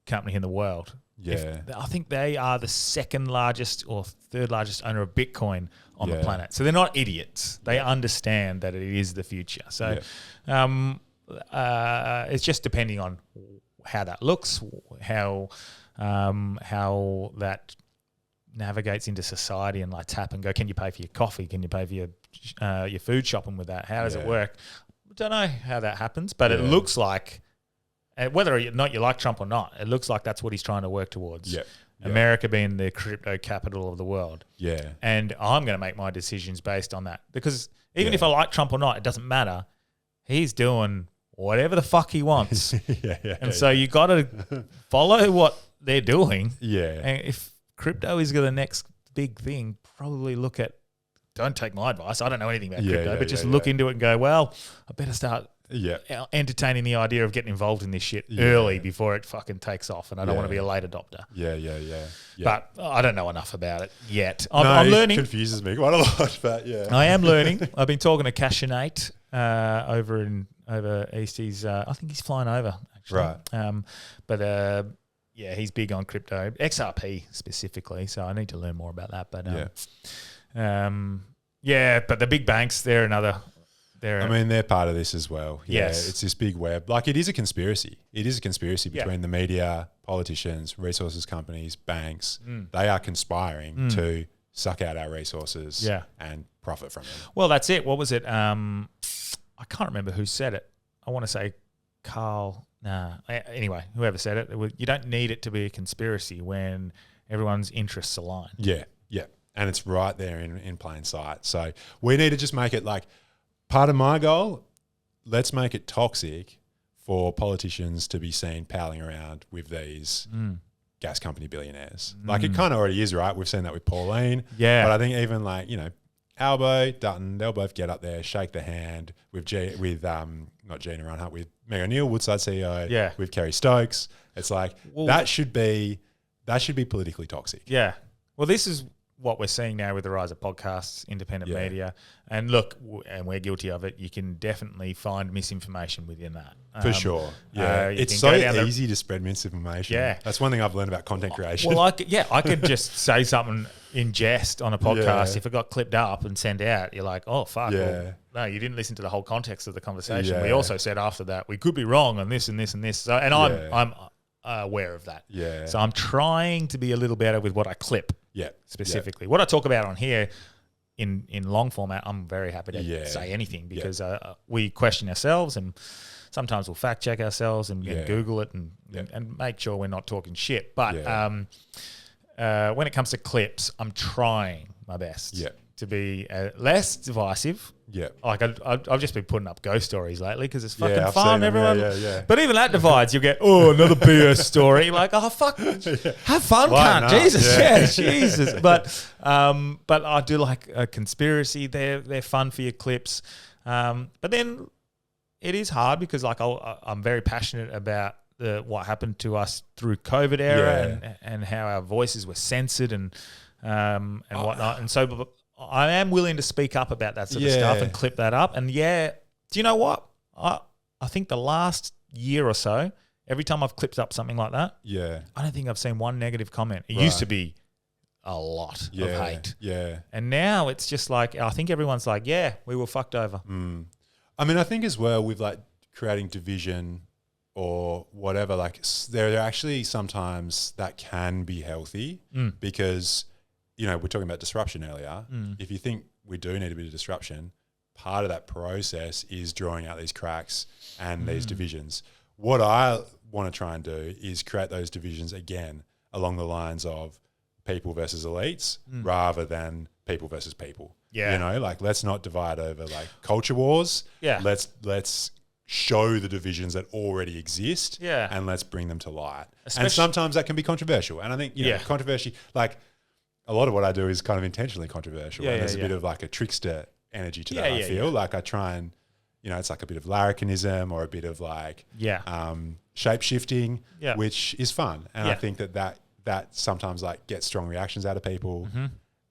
company in the world. Yeah. I think they are the second largest or third largest owner of Bitcoin on the planet. So they're not idiots. They understand that it is the future. So it's just depending on how that looks, how that navigates into society, and like tap and go, can you pay for your coffee? Can you pay for your food shopping with that? How does it work? I don't know how that happens, but it looks like, whether or not you like Trump or not, it looks like that's what he's trying to work towards. Yeah. America being the crypto capital of the world. Yeah. And I'm going to make my decisions based on that, because even if I like Trump or not, it doesn't matter. He's doing whatever the fuck he wants. So you got to follow what they're doing. Yeah. And if crypto is the next big thing, probably don't take my advice. I don't know anything about crypto, but just look into it and go, well, I better start entertaining the idea of getting involved in this shit early before it fucking takes off. And I don't want to be a late adopter. Yeah. But I don't know enough about it yet. I'm learning. It confuses me quite a lot, but I am learning. I've been talking to Cashinate over East. I think he's flying over, actually. Right. He's big on crypto, XRP specifically. So I need to learn more about that. But but the big banks, they're another. They're part of this as well. Yes. It's this big web. Like, it is a conspiracy. It is a conspiracy between the media, politicians, resources companies, banks. They are conspiring to suck out our resources Yeah. and profit from them. Well, that's it. What was it? I can't remember who said it. I want to say Carl. Anyway, whoever said it. You don't need it to be a conspiracy when everyone's interests align. Yeah, yeah. And it's right there in plain sight. So we need to just make it like part of my goal, let's make it toxic for politicians to be seen palling around with these gas company billionaires. Like it kind of already is, right? We've seen that with Pauline. Yeah. But I think even like, Albo, Dutton, they'll both get up there, shake the hand with not Gina Rinehart, with Meg O'Neill, Woodside CEO, Yeah. with Kerry Stokes. It's like that should be politically toxic. Yeah. Well, this is what we're seeing now with the rise of podcasts, independent media. And look, and we're guilty of it, you can definitely find misinformation within that. For sure. Yeah. you It's can so go down easy to spread misinformation. Yeah. That's one thing I've learned about content creation. Well, I could just say something in jest on a podcast. Yeah. If it got clipped up and sent out, you're like, oh, fuck. Yeah. Well, no, you didn't listen to the whole context of the conversation. Yeah. We also said after that, we could be wrong on this and this and this. So, and I'm aware of that. Yeah. So I'm trying to be a little better with what I clip yeah. specifically. What I talk about on here in long format, I'm very happy to Yeah. say anything because we question ourselves and sometimes we'll fact check ourselves and Google it and make sure we're not talking shit. But when it comes to clips, I'm trying my best to be less divisive. Yeah. Like I've just been putting up ghost stories lately because it's fucking I've fun. seen them. Everyone, Yeah. But even that divides. You get another BS story. Like fuck, have fun, Lighten cunt. up. Jesus, Yeah. Jesus. But I do like a conspiracy. They're fun for your clips. But then it is hard because like I'm very passionate about what happened to us through COVID era and how our voices were censored and whatnot. And so I am willing to speak up about that sort of stuff and clip that up. And do you know what? I think the last year or so, every time I've clipped up something like that, I don't think I've seen one negative comment. It used to be a lot of hate. Yeah. And now it's just like, I think everyone's like, we were fucked over. I mean, I think as well with like creating division or whatever, like there are actually sometimes that can be healthy because, we're talking about disruption earlier. If you think we do need a bit of disruption, part of that process is drawing out these cracks and these divisions. What I want to try and do is create those divisions again along the lines of people versus elites rather than people versus people. Yeah. Like let's not divide over like culture wars. Yeah. Let's show the divisions that already exist and let's bring them to light. And sometimes that can be controversial. And I think, controversy, like a lot of what I do is kind of intentionally controversial. And there's a bit of like a trickster energy to that, I feel. Like I try and, it's like a bit of larrikinism or a bit of like shape-shifting, which is fun. And I think that sometimes like gets strong reactions out of people.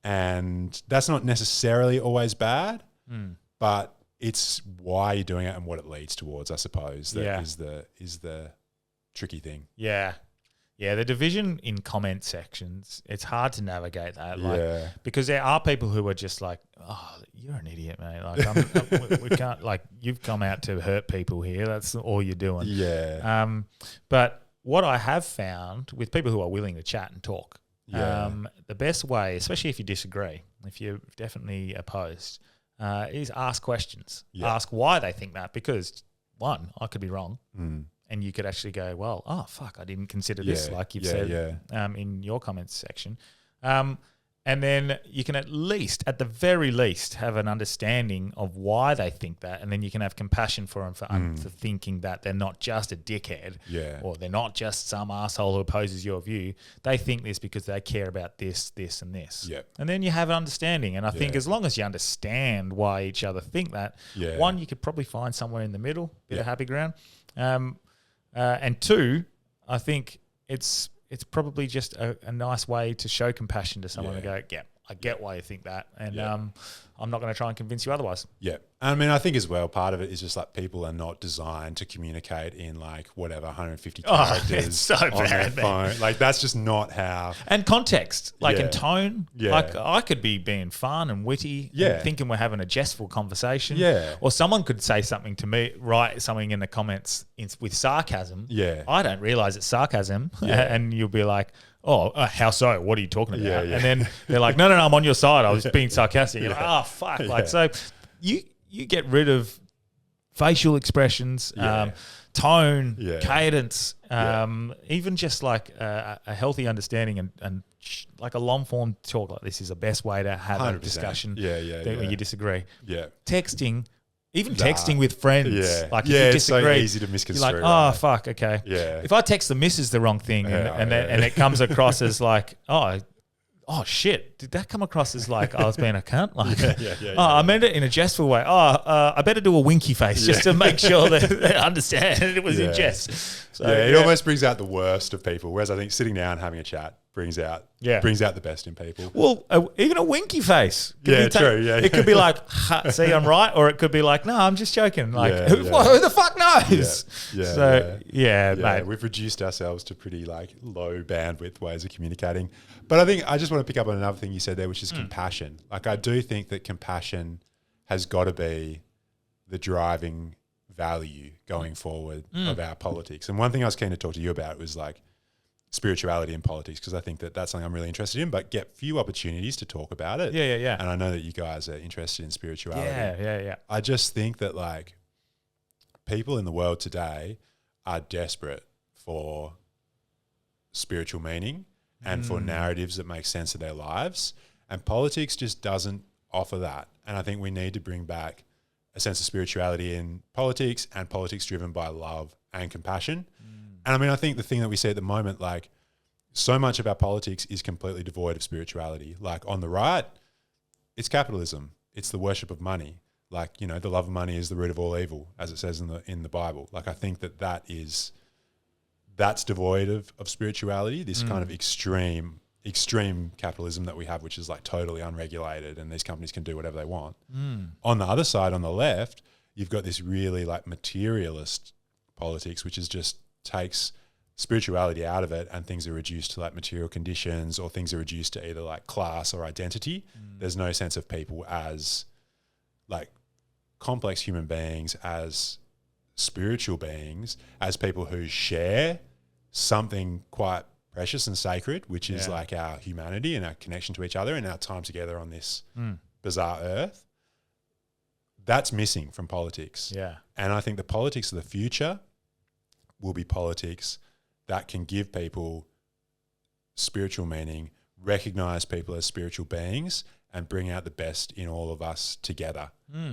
And that's not necessarily always bad, but it's why you're doing it and what it leads towards, I suppose, that is the tricky thing. Yeah. Yeah, the division in comment sections, it's hard to navigate that. Because there are people who are just like, oh, you're an idiot, mate. Like, we can't, like, you've come out to hurt people here. That's all you're doing. Yeah. But what I have found with people who are willing to chat and talk, the best way, especially if you disagree, if you're definitely opposed, is ask questions. Ask why they think that, because one, I could be wrong. And you could actually go, well, oh, fuck, I didn't consider this, like you've said in your comments section. And then you can at the very least, have an understanding of why they think that. And then you can have compassion for them for thinking that they're not just a dickhead or they're not just some asshole who opposes your view. They think this because they care about this, this, and this. And then you have an understanding. And I think as long as you understand why each other think that, one, you could probably find somewhere in the middle, bit of happy ground. And two, I think it's probably just a nice way to show compassion to someone and go, I get why you think that. And I'm not going to try and convince you otherwise. Yeah. I mean, I think as well, part of it is just like people are not designed to communicate in like whatever 150 characters it's so on their bad, phone. Like that's just not how. And context, like in tone. Yeah. Like I could be being fun and witty and thinking we're having a jestful conversation. Yeah. Or someone could say something to me, write something in the comments with sarcasm. Yeah. I don't realize it's sarcasm. And you'll be like, how so? What are you talking about? Yeah, yeah. And then they're like, no, I'm on your side. I was being sarcastic. You're like, oh, fuck. Yeah. Like, so you get rid of facial expressions, Yeah. tone, Yeah. cadence, even just like a healthy understanding and like a long form talk like this is the best way to have a 100%. discussion Yeah. when you disagree. Yeah. Texting, even texting with friends. Yeah. Like if Yeah, you it's so disagree, easy to you're misconstrue. like, oh, right? fuck, okay. Yeah. If I text the missus the wrong thing and it comes across as like, oh shit, did that come across as like I was being a cunt? Like, I meant it in a jestful way. I better do a winky face just to make sure that they understand it was in jest. So, it almost brings out the worst of people. Whereas I think sitting down and having a chat brings out the best in people. Well, even a winky face. True. Yeah, it could be like, see, I'm right, or it could be like, no, I'm just joking. Like, who the fuck knows? Mate. We've reduced ourselves to pretty like low bandwidth ways of communicating. But I think I just want to pick up on another thing you said there, which is compassion. Like, I do think that compassion has got to be the driving value going forward of our politics. And one thing I was keen to talk to you about was like spirituality in politics, because I think that that's something I'm really interested in, but get few opportunities to talk about it. Yeah. And I know that you guys are interested in spirituality. Yeah. I just think that like people in the world today are desperate for spiritual meaning and for narratives that make sense of their lives. And politics just doesn't offer that. And I think we need to bring back a sense of spirituality in politics, and politics driven by love and compassion. And I mean, I think the thing that we see at the moment, like so much of our politics is completely devoid of spirituality. Like on the right, it's capitalism. It's the worship of money. Like, you know, the love of money is the root of all evil, as it says in the Bible. Like, I think that's devoid of spirituality, this kind of extreme capitalism that we have, which is like totally unregulated and these companies can do whatever they want. On the other side, on the left, you've got this really like materialist politics, which is just takes spirituality out of it and things are reduced to like material conditions, or things are reduced to either like class or identity. There's no sense of people as like complex human beings, as spiritual beings, as people who share something quite precious and sacred, which is like our humanity and our connection to each other and our time together on this bizarre earth. That's missing from politics. Yeah. And I think the politics of the future will be politics that can give people spiritual meaning, recognize people as spiritual beings, and bring out the best in all of us together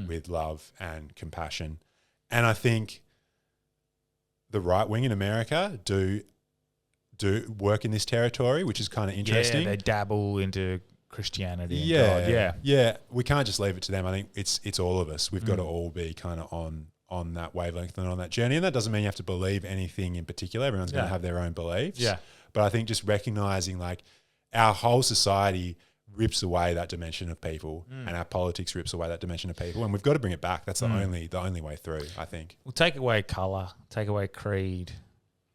with love and compassion. And I think the right wing in America do work in this territory, which is kind of interesting. Yeah, they dabble into Christianity. And God. Yeah. We can't just leave it to them. I think it's all of us. We've got to all be kind of on that wavelength and on that journey. And that doesn't mean you have to believe anything in particular. Everyone's going to have their own beliefs. Yeah. But I think just recognizing like our whole society rips away that dimension of people, and our politics rips away that dimension of people, and we've got to bring it back. That's the only way through, I think. Well, take away colour, take away creed,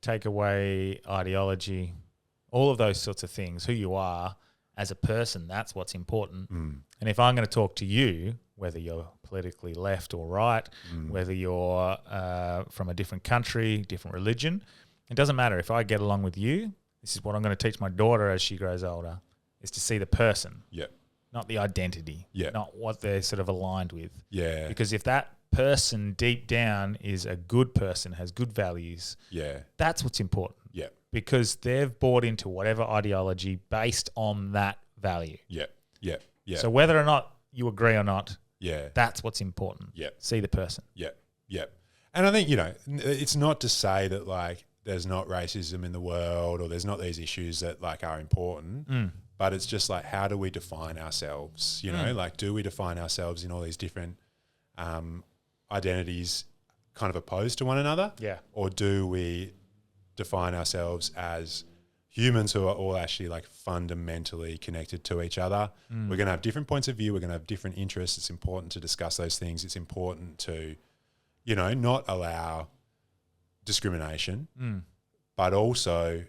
take away ideology, all of those sorts of things. Who you are as a person, that's what's important. And if I'm going to talk to you, whether you're politically left or right, whether you're from a different country, different religion, it doesn't matter. If I get along with you, this is what I'm going to teach my daughter as she grows older, is to see the person, not the identity, not what they're sort of aligned with. Yeah. Because if that person deep down is a good person, has good values, that's what's important. Yeah. Because they've bought into whatever ideology based on that value. Yeah. So whether or not you agree or not, that's what's important. Yeah. See the person. Yeah. And I think, you know, it's not to say that like there's not racism in the world or there's not these issues that like are important. But it's just like, how do we define ourselves? You know, like, do we define ourselves in all these different identities kind of opposed to one another? Yeah. Or do we define ourselves as humans who are all actually like fundamentally connected to each other? We're going to have different points of view. We're going to have different interests. It's important to discuss those things. It's important to, you know, not allow discrimination, but also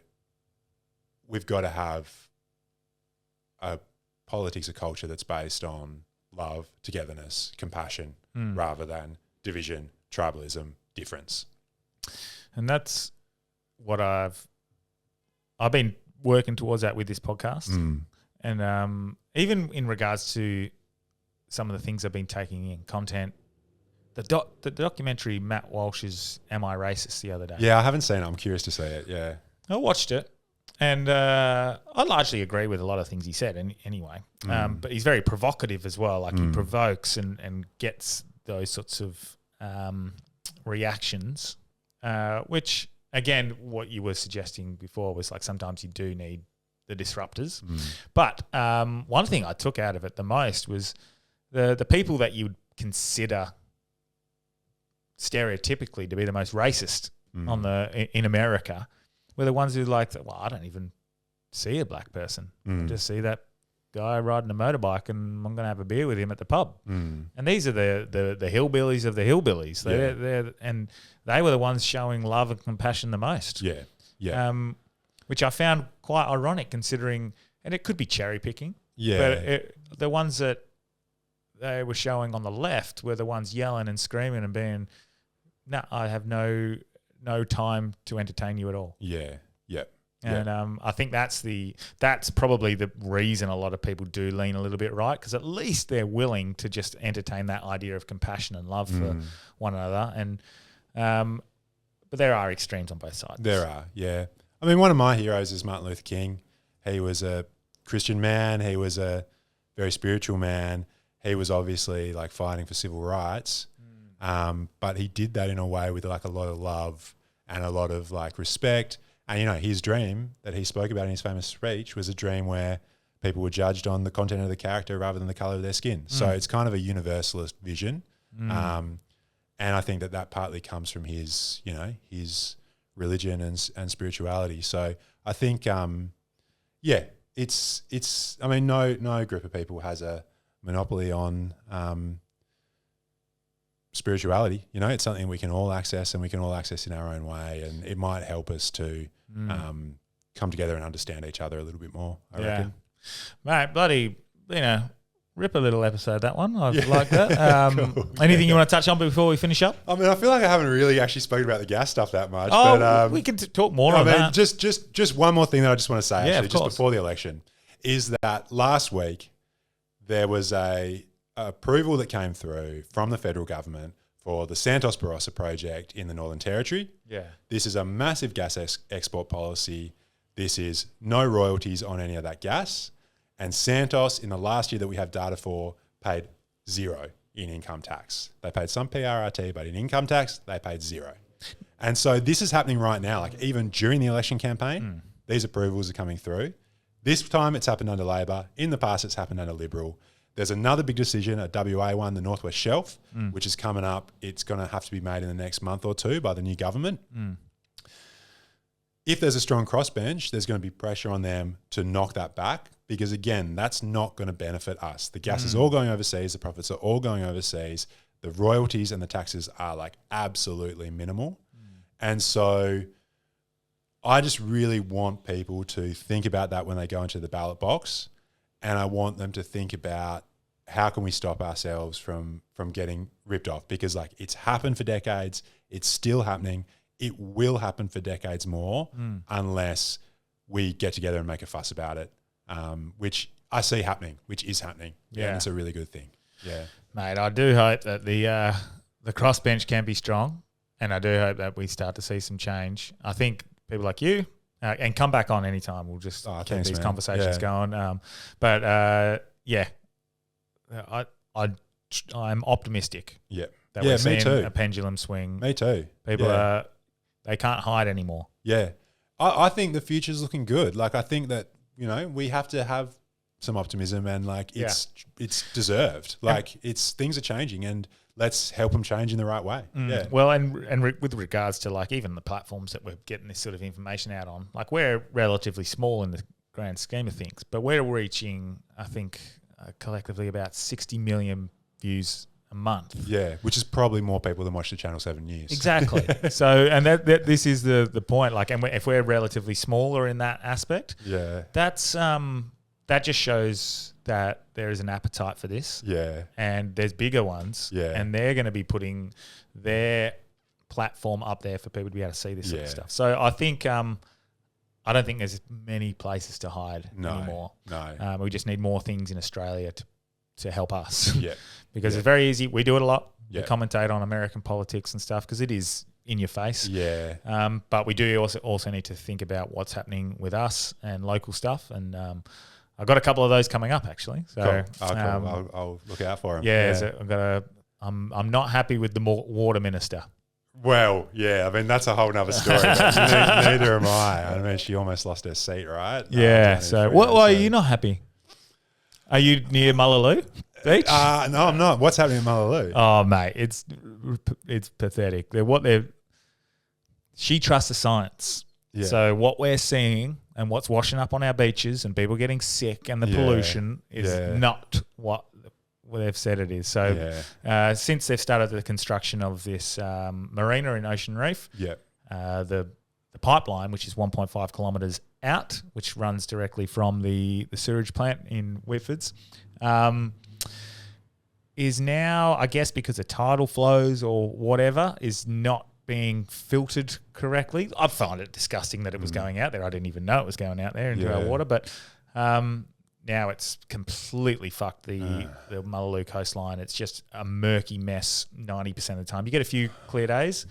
we've got to have a politics, a culture that's based on love, togetherness, compassion, rather than division, tribalism, difference. And that's what I've been working towards that with this podcast. And even in regards to some of the things I've been taking in content, the documentary Matt Walsh's Am I Racist the other day. Yeah, I haven't seen it. I'm curious to see it. Yeah. I watched it, and I largely agree with a lot of things he said anyway. But he's very provocative as well. Like he provokes and gets those sorts of reactions, which, again, what you were suggesting before was like sometimes you do need the disruptors. But one thing I took out of it the most was the people that you would consider stereotypically to be the most racist in America were the ones who like, well, I don't even see a black person. I just see that guy riding a motorbike and I'm going to have a beer with him at the pub. And these are the hillbillies of the hillbillies. And they were the ones showing love and compassion the most. Yeah. Yeah. Which I found quite ironic considering, and it could be cherry picking. Yeah. But the ones that they were showing on the left were the ones yelling and screaming and being, no, I have no time to entertain you at all. Yeah. Yeah. And I think that's probably the reason a lot of people do lean a little bit right, because at least they're willing to just entertain that idea of compassion and love for one another. And but there are extremes on both sides. There are, yeah. I mean, one of my heroes is Martin Luther King. He was a Christian man. He was a very spiritual man. He was obviously like fighting for civil rights, but he did that in a way with like a lot of love and a lot of like respect. And, you know, his dream that he spoke about in his famous speech was a dream where people were judged on the content of the character rather than the color of their skin. So it's kind of a universalist vision. And I think that partly comes from his, you know, his religion and spirituality. So I think, it's I mean, no group of people has a monopoly on spirituality. You know, it's something we can all access and we can all access in our own way, and it might help us to come together and understand each other a little bit more, I reckon. Mate, bloody, you know, rip a little episode, that one. I like that. Cool. Anything you want to touch on before we finish up? I mean, I feel like I haven't really actually spoken about the gas stuff that much. Oh, but, we can talk more on that. Just one more thing that I just want to say, actually, just course. before the election, is that last week there was a approval that came through from the federal government for the Santos Barossa project in the Northern Territory. Yeah. This is a massive gas export policy. This is no royalties on any of that gas. And Santos, in the last year that we have data for, paid zero in income tax. They paid some PRRT, but in income tax, they paid zero. And so this is happening right now. Like even during the election campaign, these approvals are coming through. This time it's happened under Labor. In the past, it's happened under Liberal. There's another big decision, a WA one, the Northwest Shelf, which is coming up. It's going to have to be made in the next month or two by the new government. If there's a strong crossbench, there's going to be pressure on them to knock that back because, again, that's not going to benefit us. The gas is all going overseas. The profits are all going overseas. The royalties and the taxes are like absolutely minimal. And so I just really want people to think about that when they go into the ballot box. And I want them to think about how can we stop ourselves from getting ripped off, because like it's happened for decades. It's still happening. It will happen for decades more unless we get together and make a fuss about it, which I see happening, which is happening. Yeah. And it's a really good thing. Yeah. Mate, I do hope that the crossbench can be strong, and I do hope that we start to see some change. I think people like you, and come back on anytime. We'll just keep these conversations going. I'm optimistic. Yeah. That we're seeing me too. a pendulum swing. Me too. People they can't hide anymore. Yeah. I think the future's looking good. Like I think that, you know, we have to have some optimism and like it's deserved. Like things are changing and let's help them change in the right way. Yeah. Well, and with regards to like even the platforms that we're getting this sort of information out on, like we're relatively small in the grand scheme of things, but we're reaching, I think, collectively about 60 million views a month. Yeah, which is probably more people than watch the Channel 7 news. Exactly. So, and that this is the point. Like, and if we're relatively smaller in that aspect, that's that just shows that there is an appetite for this. Yeah. And there's bigger ones. Yeah. And they're going to be putting their platform up there for people to be able to see this sort of stuff. So I think I don't think there's many places to hide anymore. No. We just need more things in Australia to help us. Yeah. Because it's very easy. We do it a lot. Yeah. We commentate on American politics and stuff because it is in your face. Yeah. But we do also need to think about what's happening with us and local stuff. And I've got a couple of those coming up actually. So Cool. Cool. I'll look out for them. yeah. So I'm not happy with the water minister. Well, yeah, I mean, that's a whole nother story. Neither am I. I mean, she almost lost her seat, right? Yeah. So why are you not happy? Are you near Mullaloo Beach? No, I'm not. What's happening in Mullaloo? Oh, mate, it's pathetic. She trusts the science. Yeah. So what we're seeing and what's washing up on our beaches and people getting sick and the pollution is not what they've said it is. So since they've started the construction of this marina in Ocean Reef, the pipeline, which is 1.5 kilometres out, which runs directly from the sewage plant in Whitfords, is now, I guess because of tidal flows or whatever, is not being filtered correctly. I find it disgusting that it was going out there. I didn't even know it was going out there into our water, but now it's completely fucked the Mullaloo coastline. It's just a murky mess 90% of the time. You get a few clear days,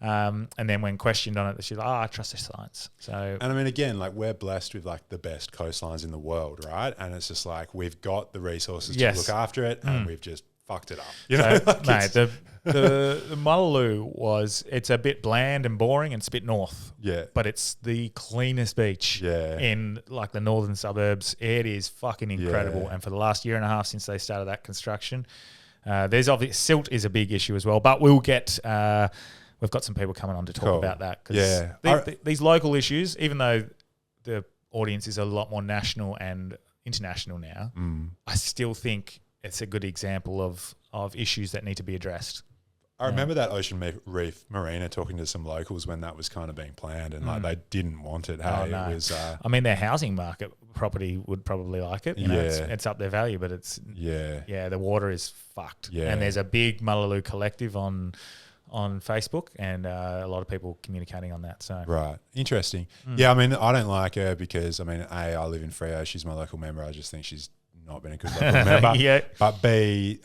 and then when questioned on it, she's like, I trust the science. So, and I mean, again, like we're blessed with like the best coastlines in the world, right? And it's just like we've got the resources to look after it, and we've just fucked it up. You know, mate, the Mullaloo it's a bit bland and boring and it's a bit north. Yeah. But it's the cleanest beach in like the northern suburbs. It is fucking incredible. Yeah. And for the last year and a half since they started that construction, there's obviously silt is a big issue as well. But we'll get we've got some people coming on to talk about that. Because these local issues, even though the audience is a lot more national and international now, I still think it's a good example of issues that need to be addressed. I remember that Ocean Reef Marina talking to some locals when that was kind of being planned, and like they didn't want it. Hey, no. It was. I mean, their housing market property would probably like it. You know, it's up their value, but it's the water is fucked. Yeah. And there's a big Mullaloo collective on Facebook, and a lot of people communicating on that. So right, interesting. Yeah, I mean, I don't like her because I mean, I live in Freo. She's my local member. I just think she's not been a good local member. But B,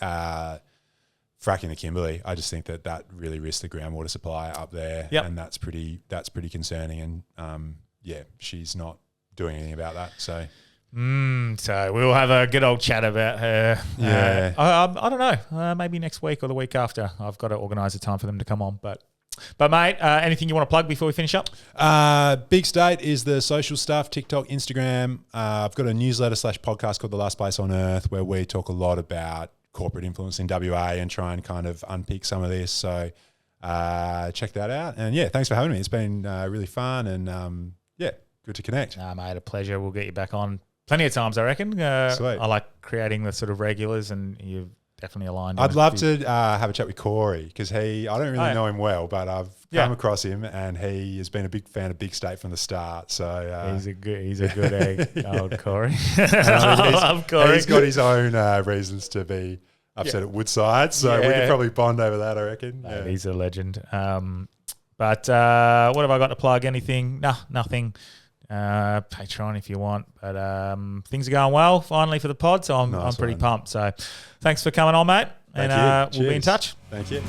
fracking the Kimberley, I just think that really risks the groundwater supply up there, and that's pretty concerning. And she's not doing anything about that. So, so we'll have a good old chat about her. Yeah, I don't know, maybe next week or the week after. I've got to organise a time for them to come on, but mate, anything you want to plug before we finish up? Big State is the social stuff, TikTok, Instagram. I've got a newsletter / podcast called The Last Place on Earth where we talk a lot about corporate influence in WA and try and kind of unpick some of this. So check that out. And thanks for having me. It's been really fun and good to connect. Mate, a pleasure. We'll get you back on plenty of times, I reckon. Sweet. I like creating the sort of regulars, and you've definitely aligned. I'd love to have a chat with Corey because I don't really know him well, but I've come across him and he has been a big fan of Big State from the start. So he's a good egg, old Corey. I love Corey. He's got his own reasons to be upset at Woodside, so we could probably bond over that, I reckon. He's a legend. But what have I got to plug? Anything? No, nothing. Patreon if you want, but things are going well finally for the pod, so I'm pretty pumped. So thanks for coming on, mate. Thank and you. We'll be in touch. Thank you.